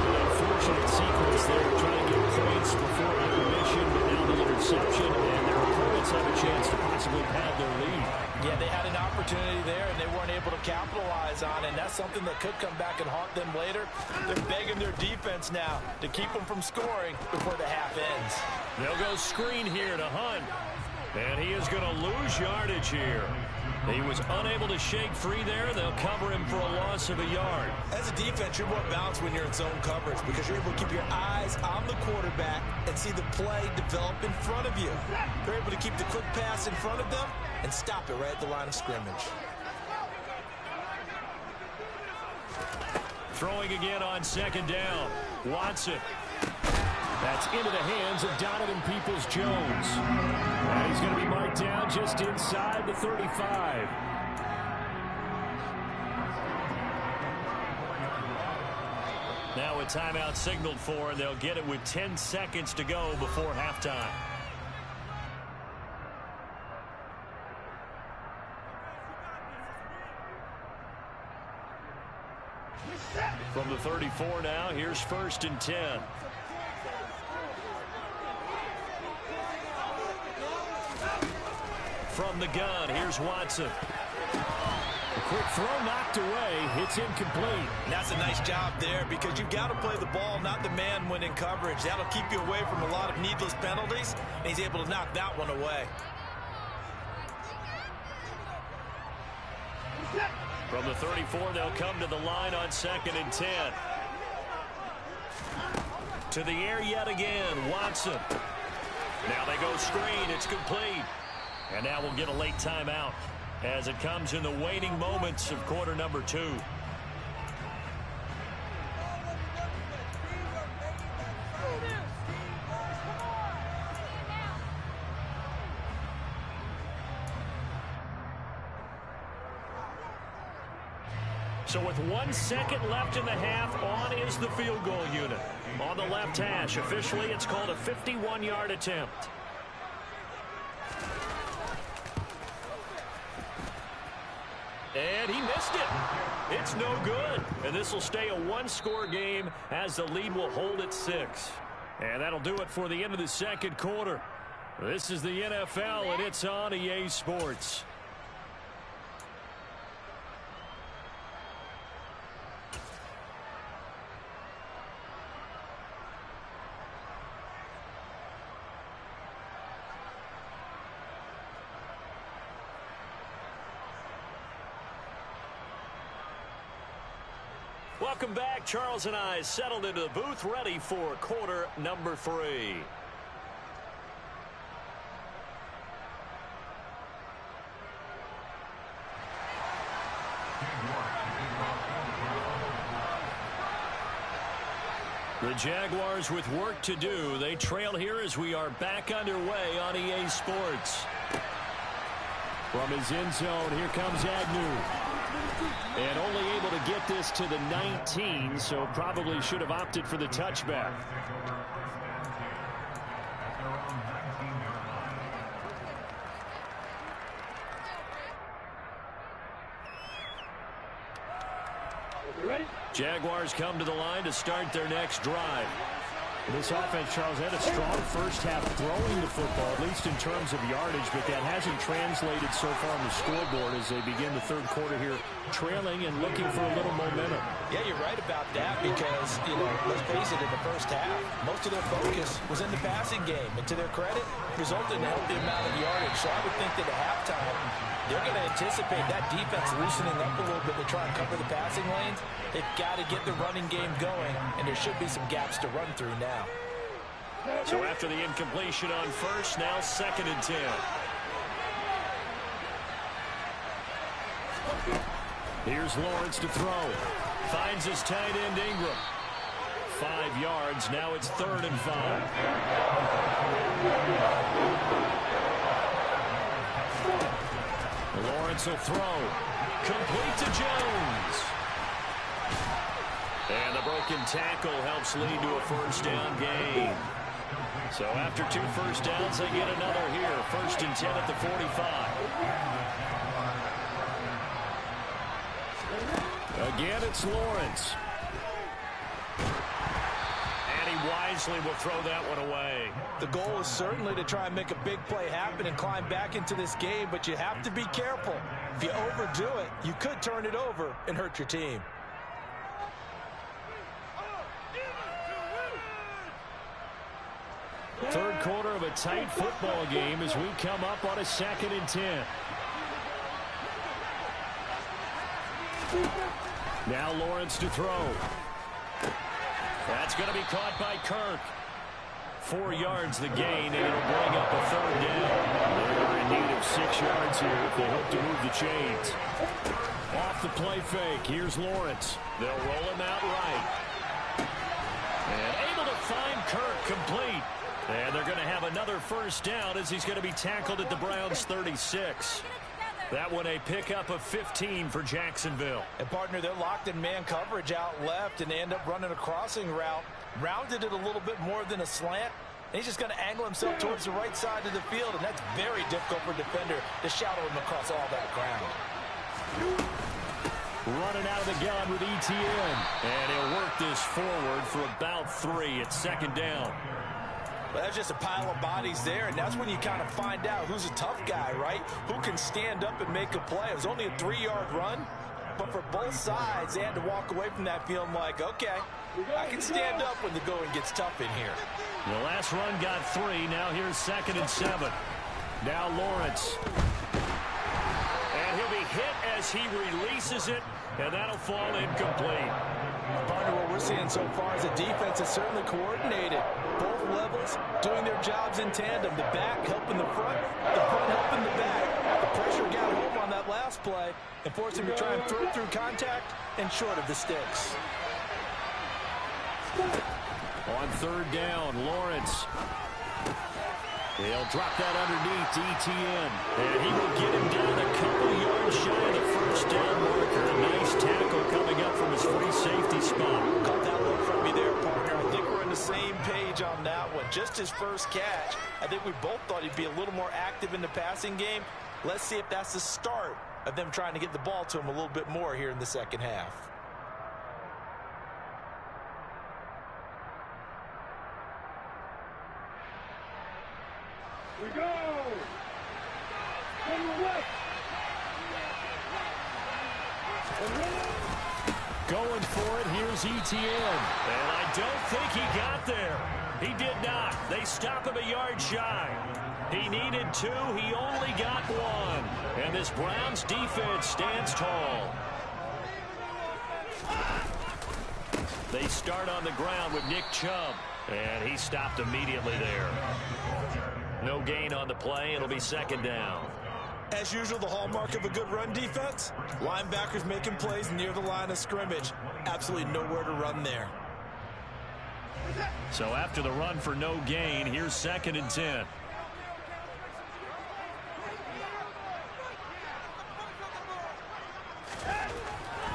An unfortunate sequence there, trying to get points before intermission, but now the interception, and their opponents have a chance to possibly pad their lead. Yeah, they had an opportunity there, and they weren't able to capitalize on it, and that's something that could come back and haunt them later. They're begging their defense now to keep them from scoring before the half ends. They'll go screen here to Hunt, and he is going to lose yardage here. He was unable to shake free there. They'll cover him for a loss of a yard. As a defense, you're more balanced when you're in zone coverage because you're able to keep your eyes on the quarterback and see the play develop in front of you. They're able to keep the quick pass in front of them and stop it right at the line of scrimmage. Throwing again on second down. Watson. That's into the hands of Donovan Peoples-Jones. And he's going to be marked down just inside the 35. Now a timeout signaled for, and they'll get it with 10 seconds to go before halftime. From the 34 now, here's 1st and 10. From the gun, here's Watson. A quick throw knocked away. It's incomplete. And that's a nice job there because you've got to play the ball, not the man when in coverage. That'll keep you away from a lot of needless penalties, and he's able to knock that one away. From the 34, they'll come to the line on 2nd and 10. To the air yet again, Watson. Now they go screen. It's complete. And now we'll get a late timeout as it comes in the waning moments of quarter number 2. So with 1 second left in the half, on is the field goal unit. On the left hash, officially it's called a 51-yard attempt. And he missed it. It's no good. And this will stay a one-score game as the lead will hold at 6. And that'll do it for the end of the second quarter. This is the NFL, and it's on EA Sports. Welcome back. Charles and I settled into the booth, ready for quarter number 3. The Jaguars with work to do. They trail here as we are back underway on EA Sports. From his end zone, here comes Agnew. And only able to get this to the 19, so probably should have opted for the touchback. Jaguars come to the line to start their next drive. This offense, Charles, had a strong first half throwing the football, at least in terms of yardage, but that hasn't translated so far on the scoreboard as they begin the third quarter here, trailing and looking for a little momentum. Yeah, you're right about that because, let's face it, in the first half, most of their focus was in the passing game. And to their credit, resulted in a healthy amount of yardage. So I would think that at halftime, they're going to anticipate that defense loosening up a little bit to try and cover the passing lanes. They've got to get the running game going, and there should be some gaps to run through now. So after the incompletion on first, now 2nd and 10. Here's Lawrence to throw. Finds his tight end Ingram. 5 yards. Now it's 3rd and 5. Lawrence will throw. Complete to Jones. And the broken tackle helps lead to a first down gain. So after 2 first downs, they get another here. 1st and 10 at the 45. Again, it's Lawrence. And he wisely will throw that one away. The goal is certainly to try and make a big play happen and climb back into this game, but you have to be careful. If you overdo it, you could turn it over and hurt your team. Third quarter of a tight football game as we come up on a 2nd and 10. Now Lawrence to throw. That's going to be caught by Kirk. 4 yards the gain, and it'll bring up a 3rd down. They're in need of 6 yards here if they hope to move the chains. Off the play fake, here's Lawrence. They'll roll him out right. And able to find Kirk complete. And they're going to have another first down as he's going to be tackled at the Browns' 36. That one a pickup of 15 for Jacksonville. And, partner, they're locked in man coverage out left, and they end up running a crossing route. Rounded it a little bit more than a slant. And he's just going to angle himself towards the right side of the field, and that's very difficult for a defender to shadow him across all that ground. Running out of the gun with ETN. And he'll work this forward for about 3 at 2nd down. Well, that's just a pile of bodies there, and that's when you kind of find out who's a tough guy, right? Who can stand up and make a play. It was only a 3-yard run, but for both sides, they had to walk away from that feeling like, okay, I can stand up when the going gets tough in here. The last run got 3. Now here's 2nd and 7. Now Lawrence. And he'll be hit as he releases it, and that'll fall incomplete. Partner, what we're seeing so far is the defense is certainly coordinated. Both levels doing their jobs in tandem. The back helping the front helping the back. The pressure got home on that last play and forced him to try and throw through contact and short of the sticks. On 3rd down, Lawrence. He'll drop that underneath to ETN. And he will get him down a couple yards shy of the first down marker. A nice tackle coming up from his free safety spot. Caught that one from me there, partner. I think we're on the same page on that one. Just his first catch. I think we both thought he'd be a little more active in the passing game. Let's see if that's the start of them trying to get the ball to him a little bit more here in the second half. We go! From the left! Going for it, here's ETN. And I don't think he got there. He did not. They stop him a yard shy. He needed 2. He only got 1. And this Browns defense stands tall. They start on the ground with Nick Chubb. And he stopped immediately there. No gain on the play. It'll be second down. As usual, the hallmark of a good run defense, linebackers making plays near the line of scrimmage. Absolutely nowhere to run there. So after the run for no gain, here's 2nd and 10.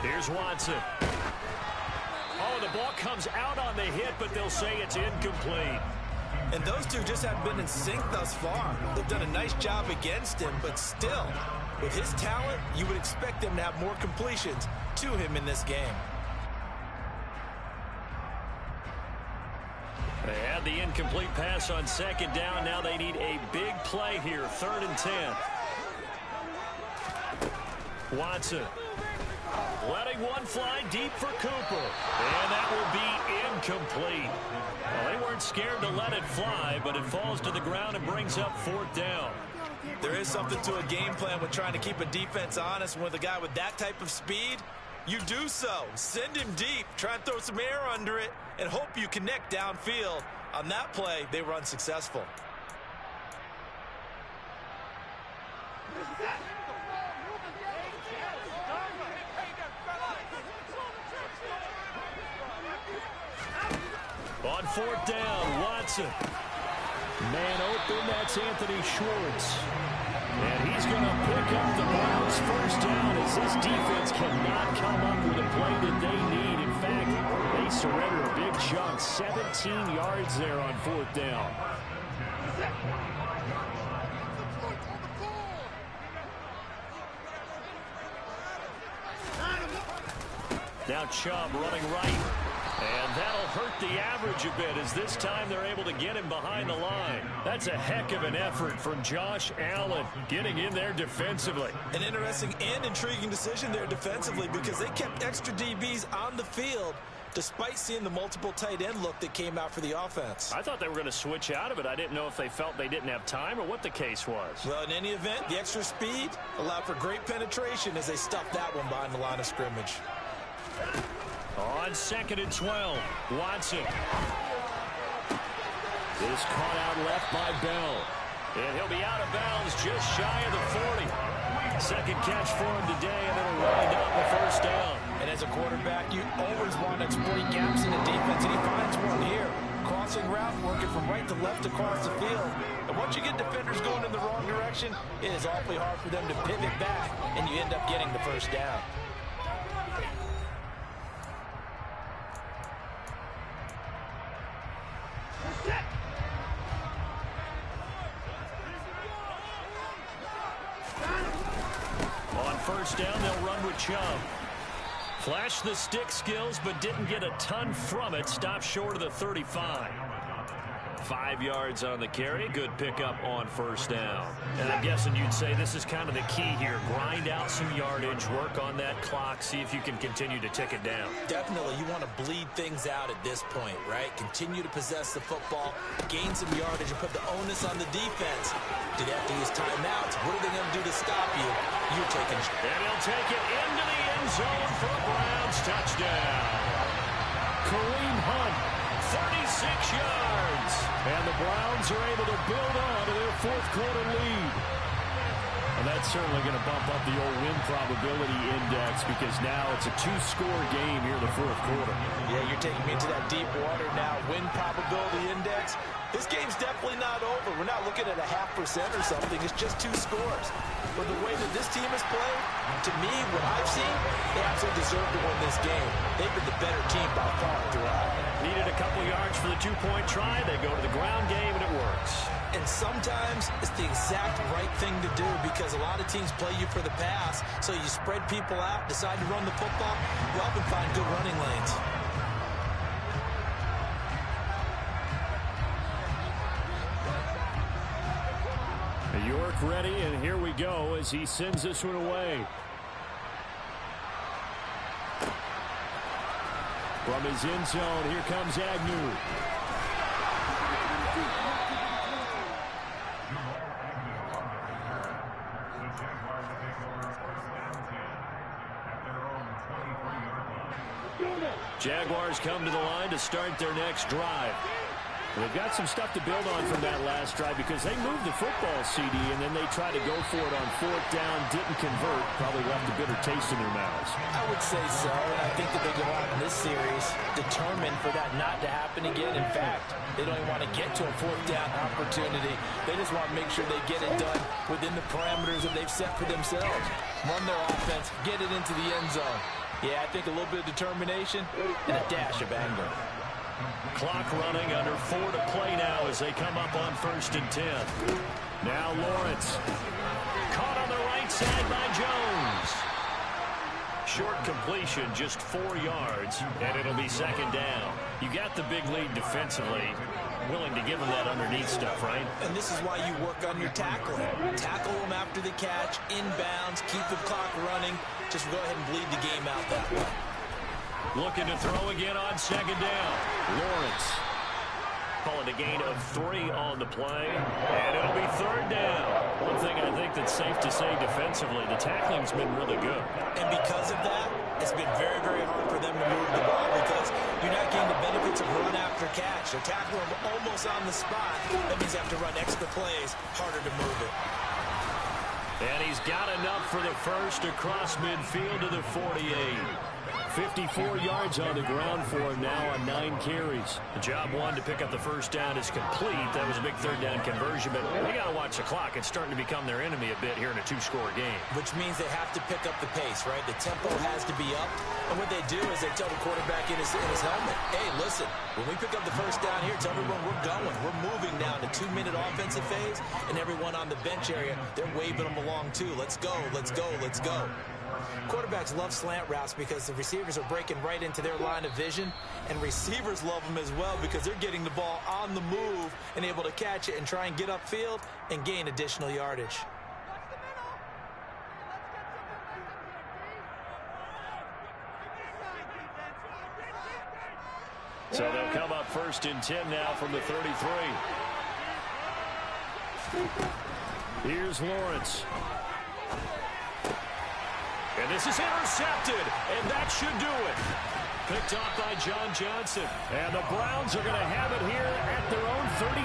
Here's Watson. Oh, the ball comes out on the hit, but they'll say it's incomplete. And those two just haven't been in sync thus far. They've done a nice job against him, but still, with his talent, you would expect them to have more completions to him in this game. They had the incomplete pass on 2nd down. Now they need a big play here, 3rd and 10. Watson. Letting one fly deep for Cooper. And that will be incomplete. Well, they weren't scared to let it fly, but it falls to the ground and brings up 4th down. There is something to a game plan with trying to keep a defense honest. With a guy with that type of speed, you do so. Send him deep. Try and throw some air under it and hope you connect downfield. On that play, they were unsuccessful. On 4th down, Watson. Man open, that's Anthony Schwartz. And he's going to pick up the Browns' first down as this defense cannot come up with a play that they need. In fact, they surrender a big chunk, 17 yards there on 4th down. Now Chubb running right. And that'll hurt the average a bit as this time they're able to get him behind the line. That's a heck of an effort from Josh Allen getting in there defensively. An interesting and intriguing decision there defensively because they kept extra DBs on the field despite seeing the multiple tight end look that came out for the offense. I thought they were going to switch out of it. I didn't know if they felt they didn't have time or what the case was. Well, in any event, the extra speed allowed for great penetration as they stuffed that one behind the line of scrimmage. On 2nd and 12, Watson is caught out left by Bell. And he'll be out of bounds just shy of the 40. Second catch for him today, and it'll wind up the first down. And as a quarterback, you always want to exploit gaps in the defense, and he finds one here. Crossing route, working from right to left across the field. And once you get defenders going in the wrong direction, it is awfully hard for them to pivot back, and you end up getting the first down. On first down, they'll run with Chubb. Flashed the stick skills, but didn't get a ton from it. Stopped short of the 35. 5 yards on the carry. Good pickup on first down. And I'm guessing you'd say this is kind of the key here. Grind out some yardage, work on that clock, see if you can continue to tick it down. Definitely. You want to bleed things out at this point, right? Continue to possess the football, gain some yardage, and put the onus on the defense. Do they have to use timeouts? What are they going to do to stop you? You're taking... And he'll take it into the end zone for a Browns touchdown. Kareem Hunt, 36 yards. And the Browns are able to build on to their fourth quarter lead. Well, that's certainly going to bump up the old win probability index because now it's a two-score game here in the fourth quarter. Yeah, you're taking me into that deep water now. Win probability index. This game's definitely not over. We're not looking at a 0.5% or something. It's just 2 scores. But the way that this team has played, to me, what I've seen, they absolutely deserve to win this game. They've been the better team by far throughout. Needed a couple yards for the two-point try. They go to the ground game, and it works. And sometimes it's the exact right thing to do because a lot of teams play you for the pass. So you spread people out, decide to run the football. You often find good running lanes. York ready, and here we go as he sends this one away. From his end zone, here comes Agnew. Jaguars come to the line to start their next drive. They've got some stuff to build on from that last drive because they moved the football, CD, and then they tried to go for it on 4th down, didn't convert, probably left a bitter taste in their mouths. I would say so, and I think that they go out in this series determined for that not to happen again. In fact, they don't even want to get to a 4th down opportunity. They just want to make sure they get it done within the parameters that they've set for themselves. Run their offense, get it into the end zone. Yeah, I think a little bit of determination and a dash of anger. Clock running, under 4 to play now as they come up on 1st and 10. Now Lawrence. Caught on the right side by Jones. Short completion, just 4 yards, and it'll be 2nd down. You got the big lead defensively. Willing to give them that underneath stuff, right? And this is why you work on your tackling. Tackle them after the catch, inbounds, keep the clock running. Just go ahead and bleed the game out that way. Looking to throw again on 2nd down. Lawrence calling a gain of 3 on the play, and it'll be 3rd down. One thing I think that's safe to say defensively, the tackling's been really good. And because of that, it's been very, very hard for them to move the ball because you're not getting the benefits of run after catch. They're tackling them almost on the spot. That means they have to run extra plays, harder to move it. And he's got enough for the first across midfield to the 48. 54 yards on the ground for him now on 9 carries. Job 1 to pick up the first down is complete. That was a big 3rd down conversion, but they got to watch the clock. It's starting to become their enemy a bit here in a 2-score game. Which means they have to pick up the pace, right? The tempo has to be up. And what they do is they tell the quarterback in his helmet, hey, listen, when we pick up the first down here, tell everyone we're going. We're moving now to 2-minute offensive phase, and everyone on the bench area, they're waving them along too. Let's go, let's go, let's go. Quarterbacks love slant routes because the receivers are breaking right into their line of vision, and receivers love them as well because they're getting the ball on the move and able to catch it and try and get upfield and gain additional yardage. So they'll come up 1st and 10 now from the 33. Here's Lawrence. And this is intercepted, and that should do it. Picked off by John Johnson. And the Browns are going to have it here at their own 30.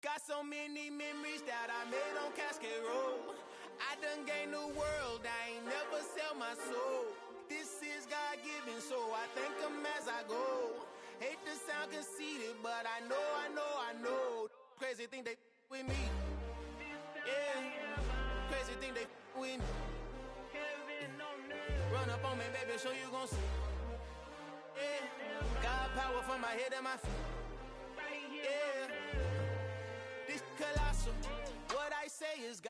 Got so many memories that I made on Cascade Road. I done gained the world, I ain't never sell my soul. This is God-given, so I thank him as I go. Hate to sound conceited, but I know. Crazy think they with me. Yeah, crazy think they with me. Run up on me, baby, show you gon' see. Yeah, God power from my head and my feet. Yeah, this colossal. What I say is God.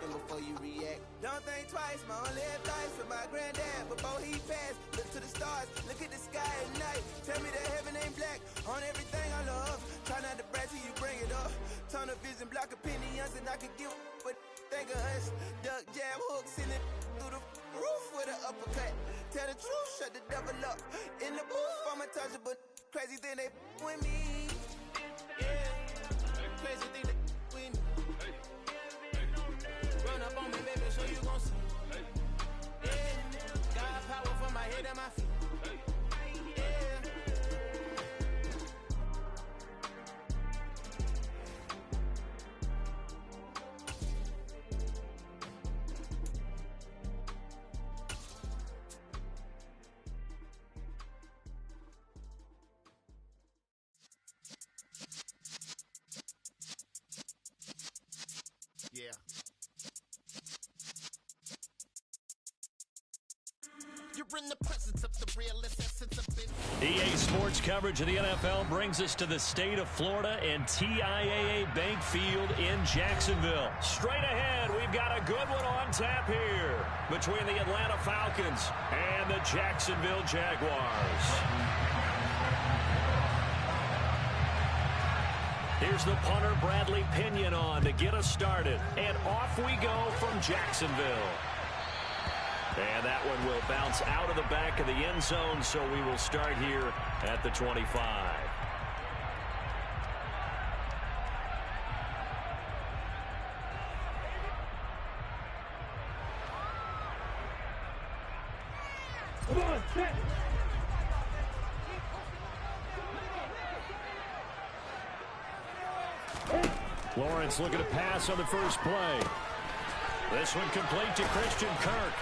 thinking before you react. Don't think twice, my only advice for my granddad before he passed. Look to the stars, look at the sky at night. Tell me that heaven ain't black on everything I love. Try not to brag till you bring it up. Tunnel vision, block opinions, and I could give but think of us. Duck jab hooks in it through the roof with an uppercut. Tell the truth, shut the devil up. In the booth, I'm untouchable. Crazy thing they with me. Yeah, crazy thing they with me. Run up on me, baby, so you gon' see. Yeah, got power from my head and my feet. Yeah. You're in the presence of the realest essence of it. EA Sports coverage of the NFL brings us to the state of Florida and TIAA Bank Field in Jacksonville. Straight ahead, we've got a good one on tap here between the Atlanta Falcons and the Jacksonville Jaguars. Here's the punter, Bradley Pinion, on to get us started. And off we go from Jacksonville. And that one will bounce out of the back of the end zone, so we will start here at the 25. Come on, set. Lawrence looking to pass on the first play. This one complete to Christian Kirk.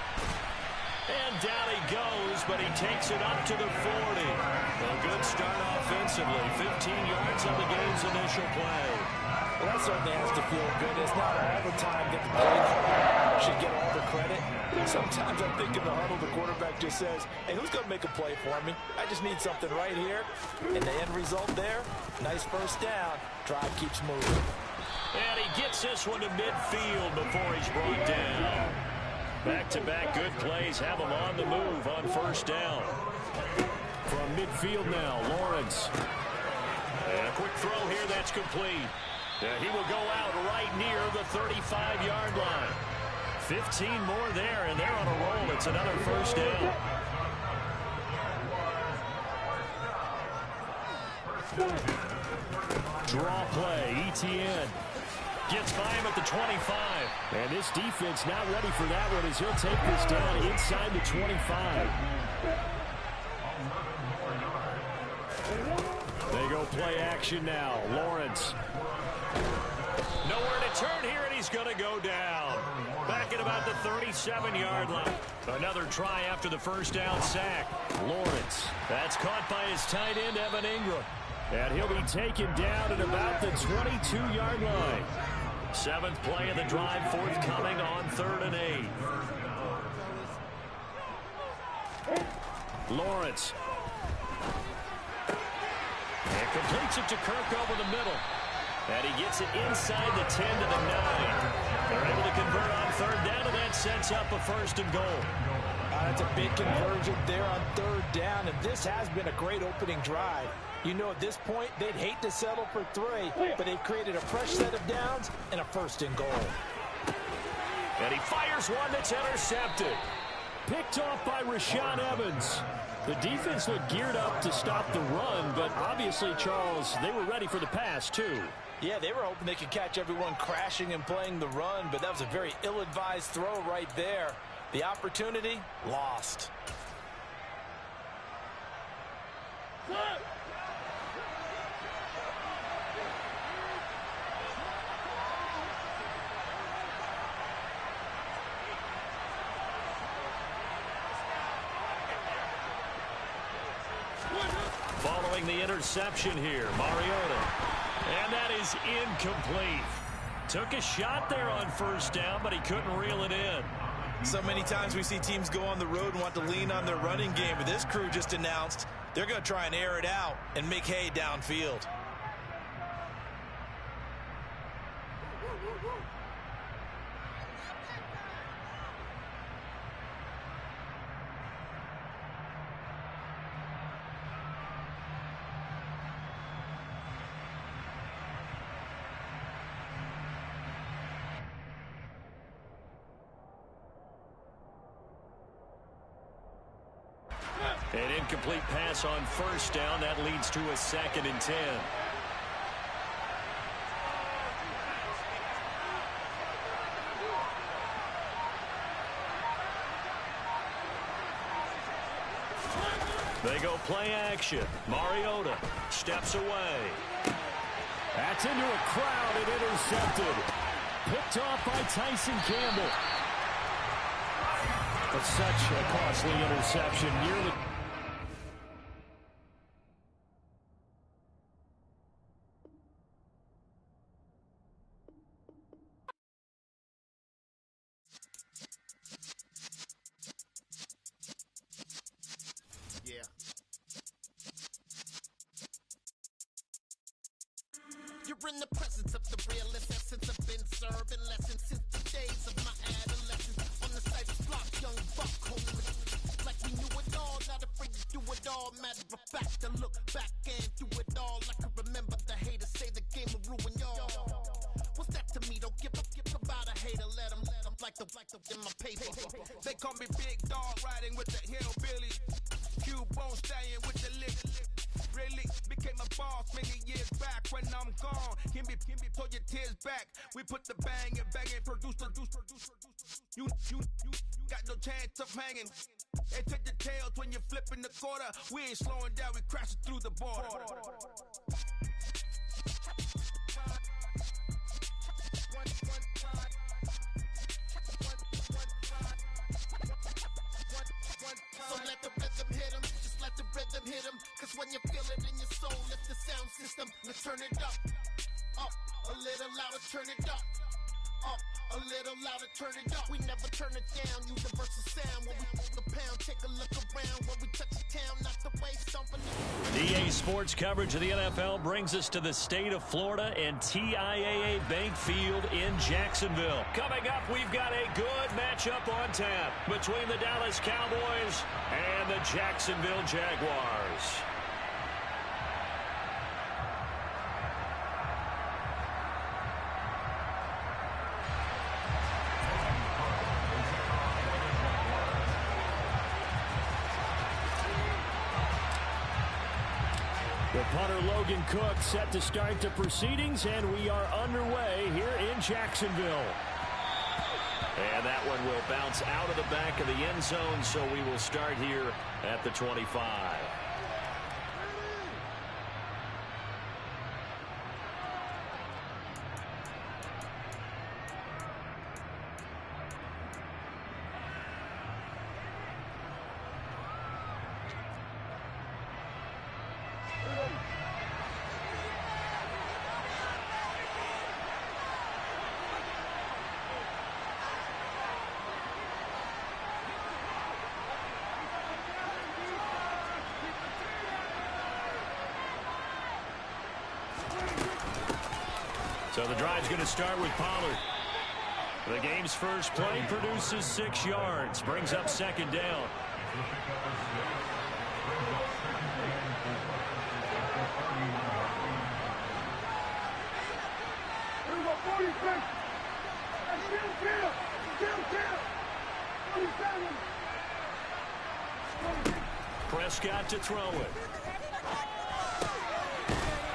And down he goes, but he takes it up to the 40. A good start offensively. 15 yards on the game's initial play. Well, that certainly has to feel good. It's not all the time that the play should get all the credit. Sometimes I think in the huddle, the quarterback just says, hey, who's going to make a play for me? I just need something right here. And the end result there, nice first down. Drive keeps moving. And he gets this one to midfield before he's brought down. Back-to-back good plays have him on the move on first down. From midfield now, Lawrence. And a quick throw here that's complete. He will go out right near the 35-yard line. 15 more there, and they're on a roll. It's another first down. Draw play, ETN. Gets by him at the 25. And this defense not ready for that one as he'll take this down inside the 25. They go play action now. Lawrence. Nowhere to turn here, and he's going to go down. Back at about the 37-yard line. Another try after the first down sack. Lawrence. That's caught by his tight end, Evan Ingram. And he'll be taken down at about the 22-yard line. Seventh play of the drive forthcoming on 3rd and 8. Lawrence. And completes it to Kirk over the middle. And he gets it inside the 10 to the 9. They're able to convert on 3rd down, and that sets up a 1st and goal. That's a big conversion there on 3rd down, and this has been a great opening drive. You know, at this point, they'd hate to settle for 3, but they've created a fresh set of downs and a 1st and goal. And he fires one that's intercepted. Picked off by Rashaan Evans. The defense looked geared up to stop the run, but obviously, Charles, they were ready for the pass, too. Yeah, they were hoping they could catch everyone crashing and playing the run, but that was a very ill-advised throw right there. The opportunity, lost. Following the interception here, Mariota. And that is incomplete. Took a shot there on 1st down, but he couldn't reel it in. So many times we see teams go on the road and want to lean on their running game, but this crew just announced they're going to try and air it out and make hay downfield. An incomplete pass on first down. That leads to a 2nd and 10. They go play action. Mariota steps away. That's into a crowd and intercepted. Picked off by Tyson Campbell. But such a costly interception. Nearly. Yeah. You're in the presence of the realest essence. I've been serving lessons since the days of my adolescence. On the Cypress block, young buck homeless. Like we knew it all, not afraid to do it all. Matter of fact, I look back and do it all. I can remember the haters say the game will ruin y'all. What's that to me? Don't give about a hater. Let them like the in my paper. They call me Big Dog, riding with the hillbillies. Q-Bone stallion with the lick. Really became a boss many years back. When I'm gone, give me pull your tears back. We put the bang and produce. You got no chance of hanging. And take the tails when you're flipping the quarter. We ain't slowing down, we crashing through the border. So let the rhythm hit him, just let the rhythm hit him. Cause when you feel it in your soul, lift the sound system. Let's turn it up, a little louder, turn it up, a little louder, turn it up. We never turn it down, universal sound. When we move the pound, take a look around. When we touch the town, not the way stomping. EA Sports coverage of the NFL brings us to the state of Florida and TIAA Bank Field in Jacksonville. Coming up, we've got a good matchup on tap between the Dallas Cowboys and the Jacksonville Jaguars. The punter Logan Cook set to start the proceedings, and we are underway here in Jacksonville. And that one will bounce out of the back of the end zone, so we will start here at the 25. So the drive's going to start with Pollard. The game's first play produces 6 yards, brings up 2nd down. Prescott to throw it.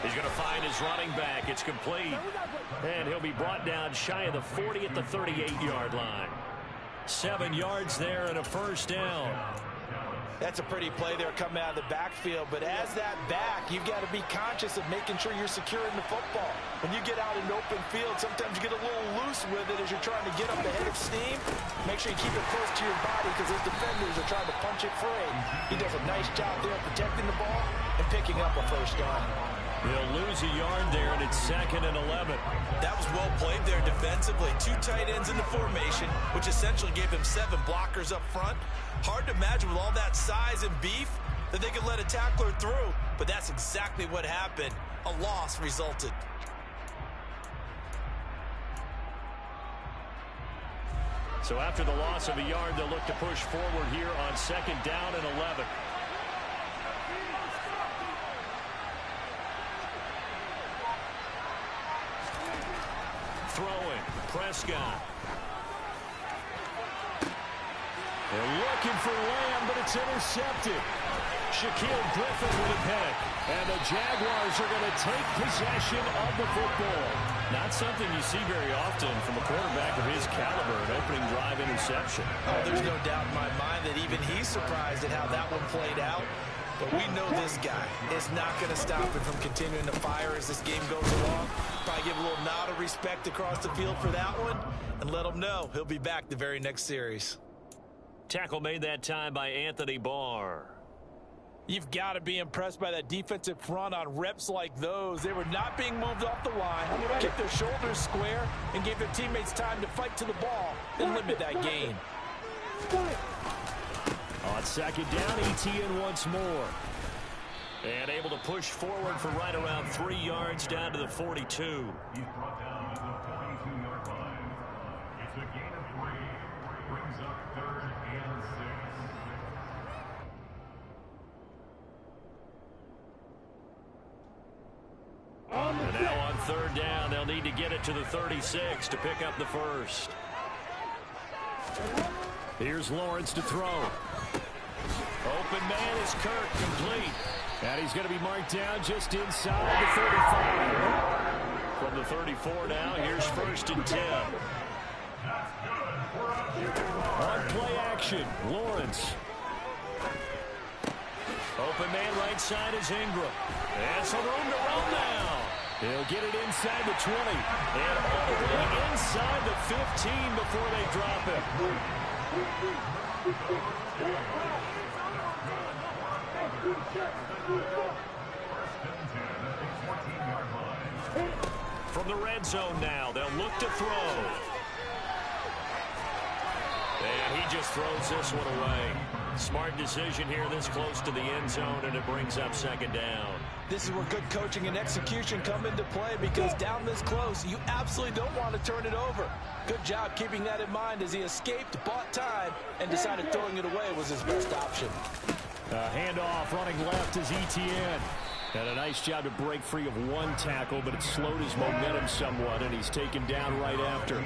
He's going to find his running back. It's complete. And he'll be brought down shy of the 40 at the 38-yard line. 7 yards there and a first down. That's a pretty play there coming out of the backfield. But as that back, you've got to be conscious of making sure you're securing the football. When you get out in open field, sometimes you get a little loose with it as you're trying to get up the head of steam. Make sure you keep it close to your body because those defenders are trying to punch it free. He does a nice job there protecting the ball and picking up a first down. They'll lose a yard there, and it's 2nd and 11. That was well played there defensively. 2 tight ends in the formation, which essentially gave him 7 blockers up front. Hard to imagine with all that size and beef that they could let a tackler through, but that's exactly what happened. A loss resulted. So after the loss of a yard, they'll look to push forward here on 2nd down and 11. Throwing, Prescott. They're looking for Lamb, but it's intercepted. Shaquille Griffin with a pick. And the Jaguars are going to take possession of the football. Not something you see very often from a quarterback of his caliber, an opening drive interception. Oh, there's no doubt in my mind that even he's surprised at how that one played out. But we know this guy is not going to stop him from continuing to fire as this game goes along. Probably give a little nod of respect across the field for that one and let him know he'll be back the very next series. Tackle made that time by Anthony Barr. You've got to be impressed by that defensive front on reps like those. They were not being moved off the line, kept their shoulders square, and gave their teammates time to fight to the ball and limit that gain. On second down, ETN once more. And able to push forward for right around 3 yards down to the 42. He's brought down to the 42-yard line. It's a gain of 3. Brings up 3rd and 6. And now on third down, they'll need to get it to the 36 to pick up the first. Here's Lawrence to throw. Open man is Kirk, complete. And he's going to be marked down just inside the 35. From the 34 now, here's 1st and 10. On play action, Lawrence. Open man right side is Ingram. And some room to run now. He'll get it inside the 20. And all the way inside the 15 before they drop it. From the red zone now, they'll look to throw. And he just throws this one away. Smart decision here this close to the end zone, and it brings up 2nd down. This is where good coaching and execution come into play, because down this close, you absolutely don't want to turn it over. Good job keeping that in mind as he escaped, bought time, and decided throwing it away was his best option. Handoff running left is ETN. And a nice job to break free of one tackle, but it slowed his momentum somewhat, and he's taken down right after.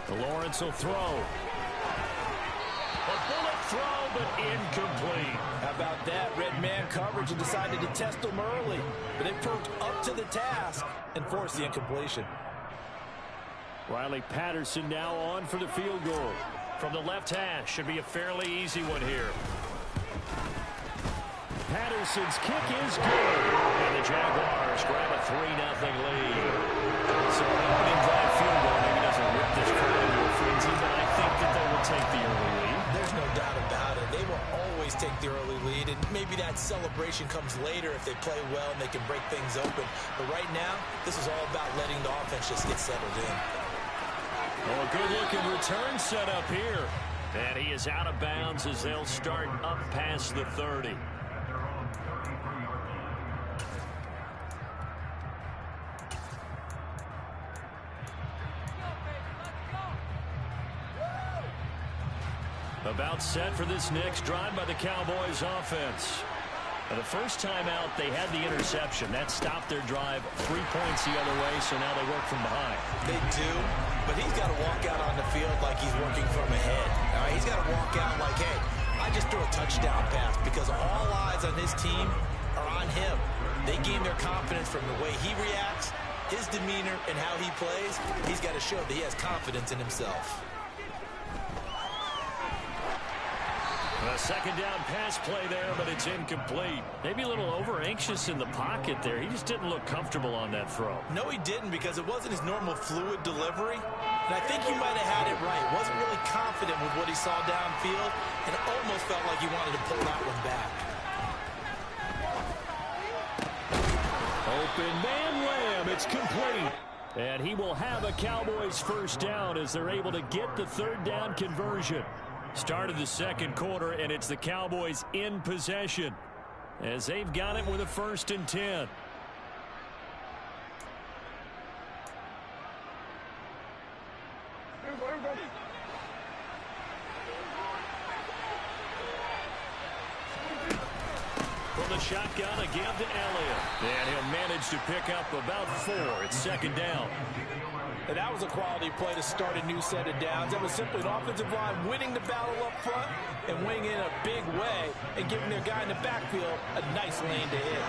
Lawrence will throw. A bullet throw, but incomplete. How about that? Red man coverage and decided to test them early. But they proved up to the task and forced the incompletion. Riley Patterson now on for the field goal. From the left hash, should be a fairly easy one here. Patterson's kick is good. And the Jaguars grab a 3-0 lead. So an opening drive field goal maybe doesn't rip this crowd into a frenzy, but I think that they will take the early lead. There's no doubt about it. They will always take the early lead, and maybe that celebration comes later if they play well and they can break things open. But right now, this is all about letting the offense just get settled in. Oh, a good-looking return set up here. And he is out of bounds as they'll start up past the 30. About set for this next drive by the Cowboys offense. And the first time out, they had the interception. That stopped their drive 3 points the other way, so now they work from behind. They do, but he's got to walk out on the field like he's working from ahead. All right, he's got to walk out like, hey, I just threw a touchdown pass, because all eyes on his team are on him. They gain their confidence from the way he reacts, his demeanor, and how he plays. He's got to show that he has confidence in himself. A second down pass play there, but it's incomplete. Maybe a little over-anxious in the pocket there. He just didn't look comfortable on that throw. No, he didn't, because it wasn't his normal fluid delivery. And I think he might have had it right. Wasn't really confident with what he saw downfield, and almost felt like he wanted to pull that one back. Open man Lamb. It's complete. And he will have a Cowboys first down as they're able to get the 3rd down conversion. Start of the second quarter, and it's the Cowboys in possession as they've got it with a 1st and 10. the shotgun again to Elliott. And he'll manage to pick up about 4. It's second down. And that was a quality play to start a new set of downs. That was simply an offensive line winning the battle up front and winning in a big way and giving their guy in the backfield a nice lane to hit.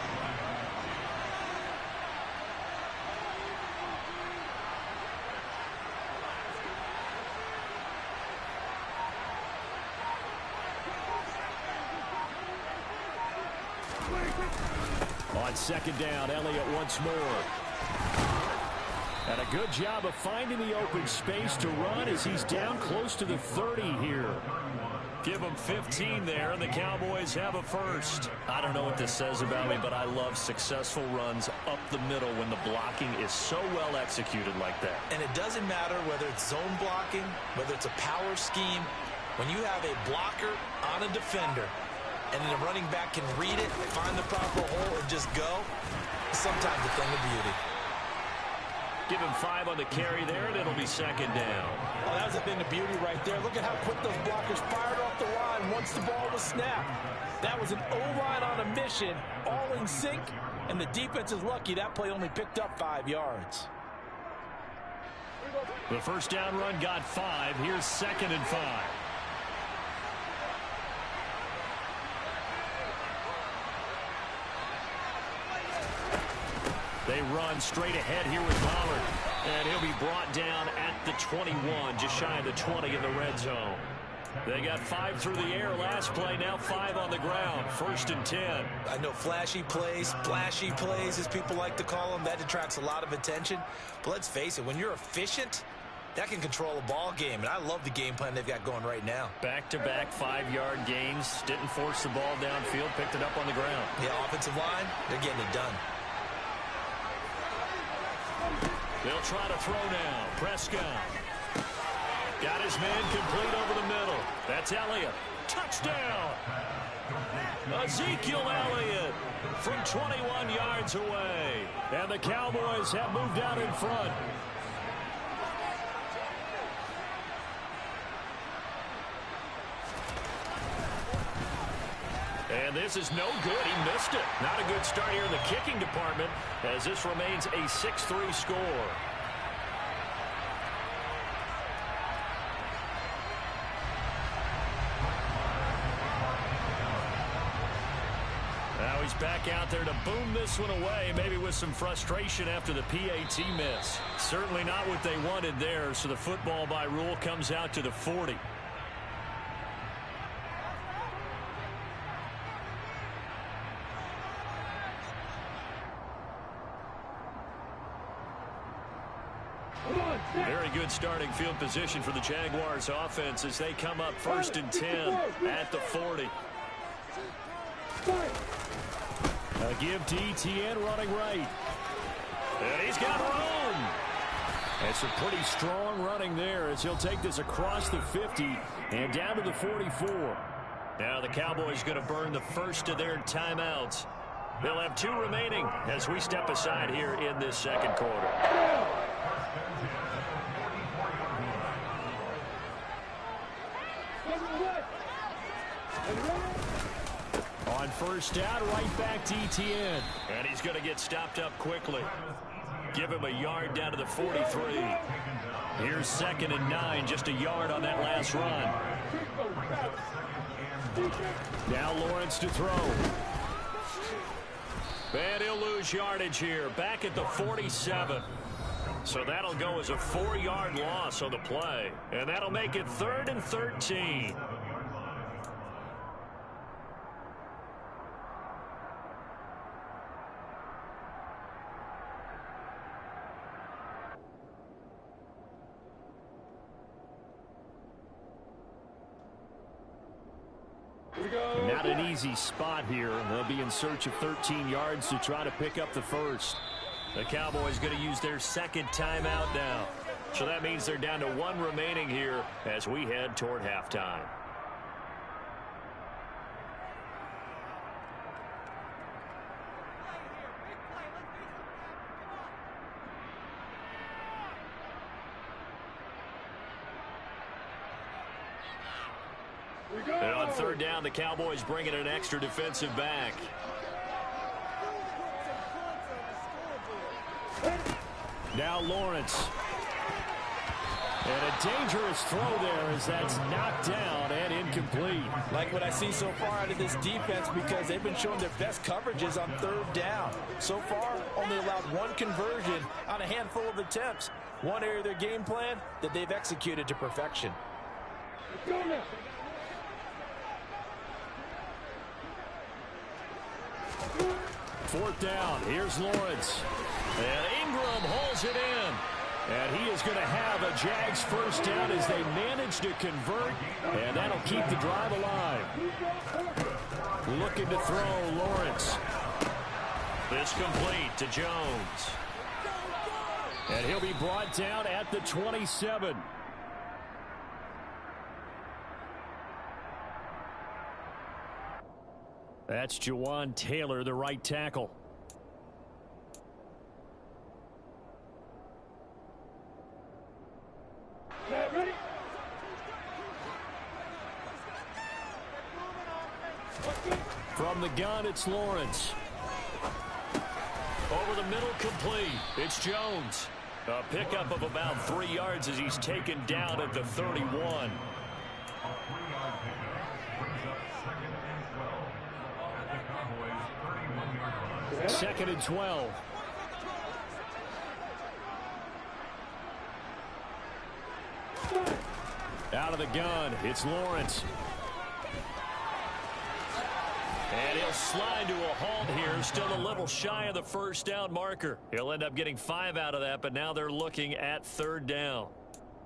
On second down, Elliott once more. And a good job of finding the open space to run as he's down close to the 30 here. Give him 15 there, and the Cowboys have a first. I don't know what this says about me, but I love successful runs up the middle when the blocking is so well executed like that. And it doesn't matter whether it's zone blocking, whether it's a power scheme. When you have a blocker on a defender, and the running back can read it, find the proper hole, and just go, sometimes a thing of beauty. Give him 5 on the carry there, and it'll be second down. Oh, that was a thing of beauty right there. Look at how quick those blockers fired off the line once the ball was snapped. That was an O-line on a mission, all in sync, and the defense is lucky that play only picked up 5 yards. The first down run got 5. Here's second and 5. They run straight ahead here with Pollard. And he'll be brought down at the 21, just shy of the 20 in the red zone. They got 5 through the air last play, now 5 on the ground. First and 10. I know flashy plays, splashy plays, as people like to call them, that attracts a lot of attention. But let's face it, when you're efficient, that can control a ball game. And I love the game plan they've got going right now. Back-to-back 5-yard gains. Didn't force the ball downfield, picked it up on the ground. Yeah, offensive line, they're getting it done. They'll try to throw now. Prescott. Got his man complete over the middle. That's Elliott. Touchdown! Ezekiel Elliott from 21 yards away. And the Cowboys have moved out in front. And this is no good. He missed it. Not a good start here in the kicking department as this remains a 6-3 score. Now he's back out there to boom this one away, maybe with some frustration after the PAT miss. Certainly not what they wanted there, so the football by rule comes out to the 40. Very good starting field position for the Jaguars offense as they come up first and 10 at the 40. A give to ETN running right. And he's got room. And some pretty strong running there as he'll take this across the 50 and down to the 44. Now the Cowboys going to burn the first of their timeouts. They'll have 2 remaining as we step aside here in this second quarter. On first down, right back to ETN. And he's going to get stopped up quickly. Give him a yard down to the 43. Here's second and 9, just a yard on that last run. Now Lawrence to throw. And he'll lose yardage here, back at the 47. So that'll go as a 4-yard loss on the play. And that'll make it 3rd and 13. Not an easy spot here. They'll be in search of 13 yards to try to pick up the first. The Cowboys going to use their second timeout now. So that means they're down to 1 remaining here as we head toward halftime. And on third down, the Cowboys bringing an extra defensive back. Now Lawrence. And a dangerous throw there as that's knocked down and incomplete. Like what I see so far out of this defense because they've been showing their best coverages on third down. So far, only allowed one conversion on a handful of attempts. One area of their game plan that they've executed to perfection. Fourth down. Here's Lawrence. And Ingram hauls it in. And he is going to have a Jags first down as they manage to convert. And that'll keep the drive alive. Looking to throw, Lawrence. This complete to Jones. And he'll be brought down at the 27. That's Jawan Taylor, the right tackle. Ready? From the gun, it's Lawrence. Over the middle, complete. It's Jones. A pickup of about 3 yards as he's taken down at the 31. Second and 12. Out of the gun, it's Lawrence. And he'll slide to a halt here, still a little shy of the first down marker. He'll end up getting 5 out of that, but now they're looking at third down.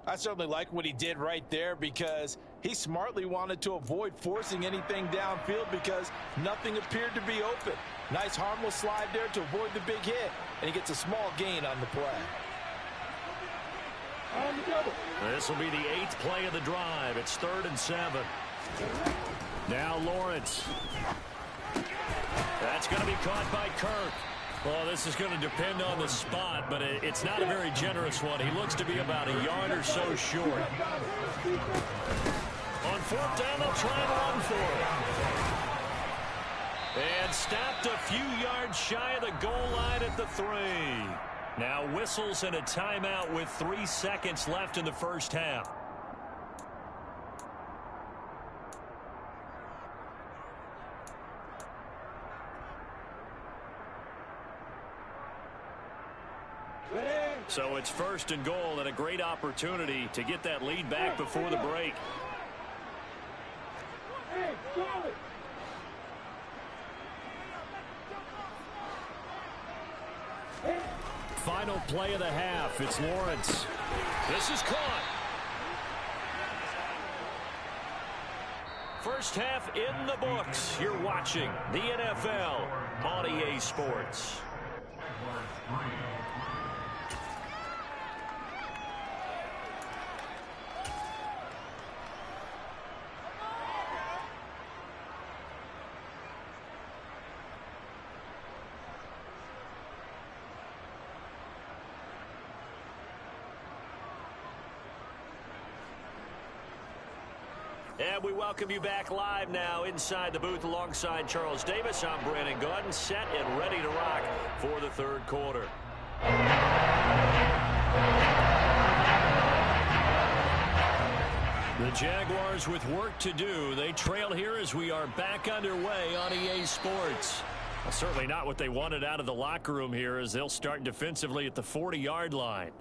I certainly like what he did right there because he smartly wanted to avoid forcing anything downfield because nothing appeared to be open. Nice harmless slide there to avoid the big hit, and he gets a small gain on the play. This will be the 8th play of the drive. It's 3rd and 7. Now Lawrence. That's going to be caught by Kirk. Well, this is going to depend on the spot, but it's not a very generous one. He looks to be about a yard or so short. On 4th down, they'll try and run for it. And stopped a few yards shy of the goal line at the 3. Now whistles and a timeout with 3 seconds left in the first half. So it's 1st and goal and a great opportunity to get that lead back before the break. Final play of the half. It's Lawrence. This is caught. First half in the books. You're watching the NFL on EA Sports. And we welcome you back live now inside the booth alongside Charles Davis. I'm Brandon Gaudin, set and ready to rock for the 3rd quarter. The Jaguars with work to do. They trail here as we are back underway on EA Sports. Well, certainly not what they wanted out of the locker room here as they'll start defensively at the 40-yard line.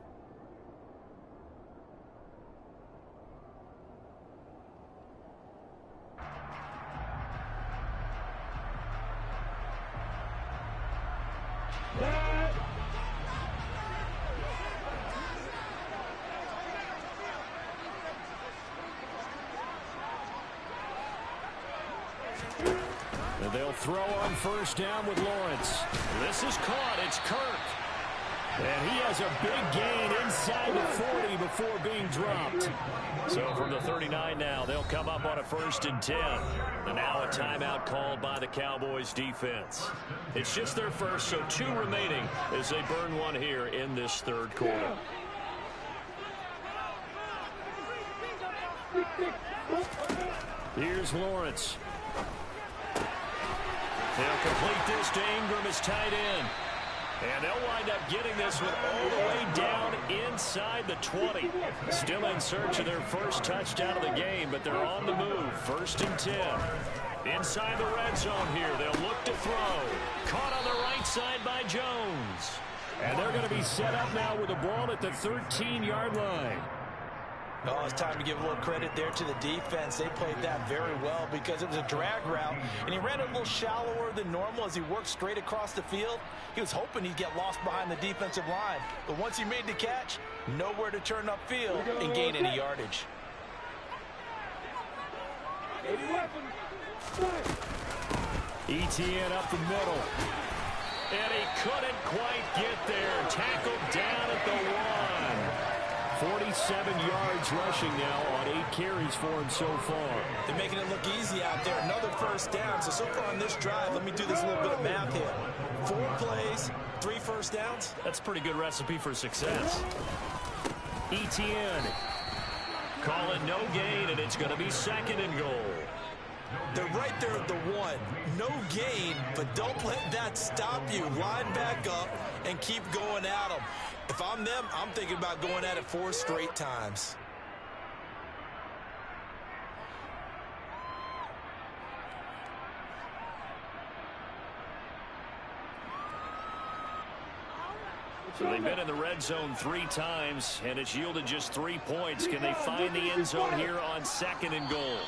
They'll throw on 1st down with Lawrence. This is caught. It's Kirk. And he has a big gain inside the 40 before being dropped. So from the 39 now, they'll come up on a 1st and 10. And now a timeout called by the Cowboys defense. It's just their first, so 2 remaining as they burn one here in this 3rd quarter. Here's Lawrence. They'll complete this to Ingram as tight end. And they'll wind up getting this one all the way down inside the 20. Still in search of their first touchdown of the game, but they're on the move. 1st and 10. Inside the red zone here. They'll look to throw. Caught on the right side by Jones. And they're going to be set up now with the ball at the 13-yard line. Oh, it's time to give a little credit there to the defense. They played that very well because it was a drag route, and he ran it a little shallower than normal as he worked straight across the field. He was hoping he'd get lost behind the defensive line, but once he made the catch, nowhere to turn upfield and gain any yardage. Etienne up the middle. And he couldn't quite get there. Tackled down at the 1. 47 yards rushing now on 8 carries for him so far. They're making it look easy out there. Another first down. So far on this drive, let me do this little bit of math here. 4 plays, 3 first downs. That's a pretty good recipe for success. Etienne. Call it no gain, and it's going to be 2nd and goal. They're right there at the 1. No gain, but don't let that stop you. Line back up and keep going at them. If I'm them, I'm thinking about going at it 4 straight times. So they've been in the red zone 3 times, and it's yielded just 3 points. Can they find the end zone here on 2nd and goal?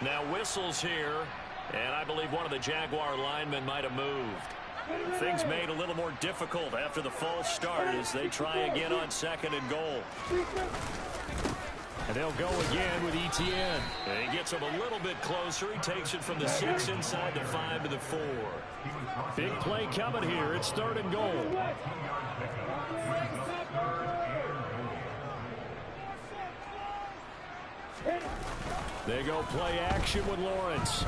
Now whistles here, and I believe one of the Jaguar linemen might have moved. Things made a little more difficult after the false start as they try again on 2nd and goal. And they'll go again with Etienne. And he gets him a little bit closer. He takes it from the 6 inside the 5 to the 4. Big play coming here. It's 3rd and goal. They go play action with Lawrence.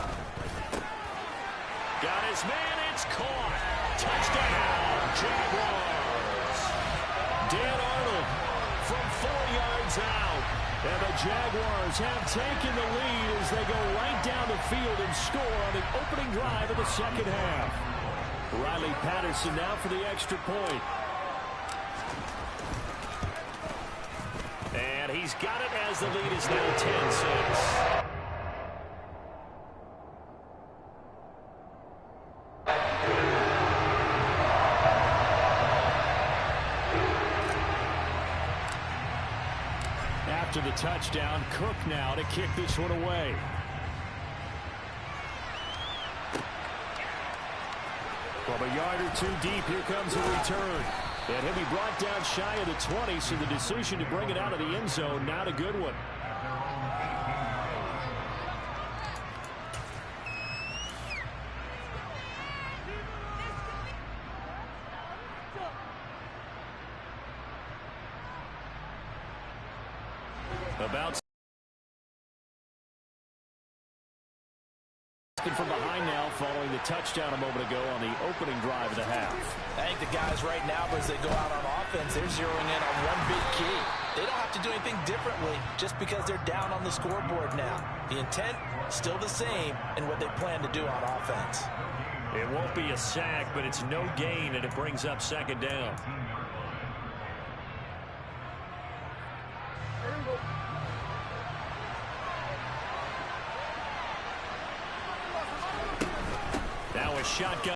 Got his man. It's caught. Touchdown, Jaguars. Dan Arnold from 4 yards out. And the Jaguars have taken the lead as they go right down the field and score on the opening drive of the 2nd half. Riley Patterson now for the extra point. And he's got it as the lead is now 10-6. After the touchdown, Cook now to kick this one away. From a yard or 2 deep, here comes a return. And he'll be brought down shy of the 20, so the decision to bring it out of the end zone, not a good one. About from behind now following the touchdown a moment ago on the opening drive of the half. I think the guys right now, as they go out on offense, they're zeroing in on one big key. They don't have to do anything differently just because they're down on the scoreboard now. The intent, still the same in what they plan to do on offense. It won't be a sack, but it's no gain, and it brings up 2nd down. Now a shotgun.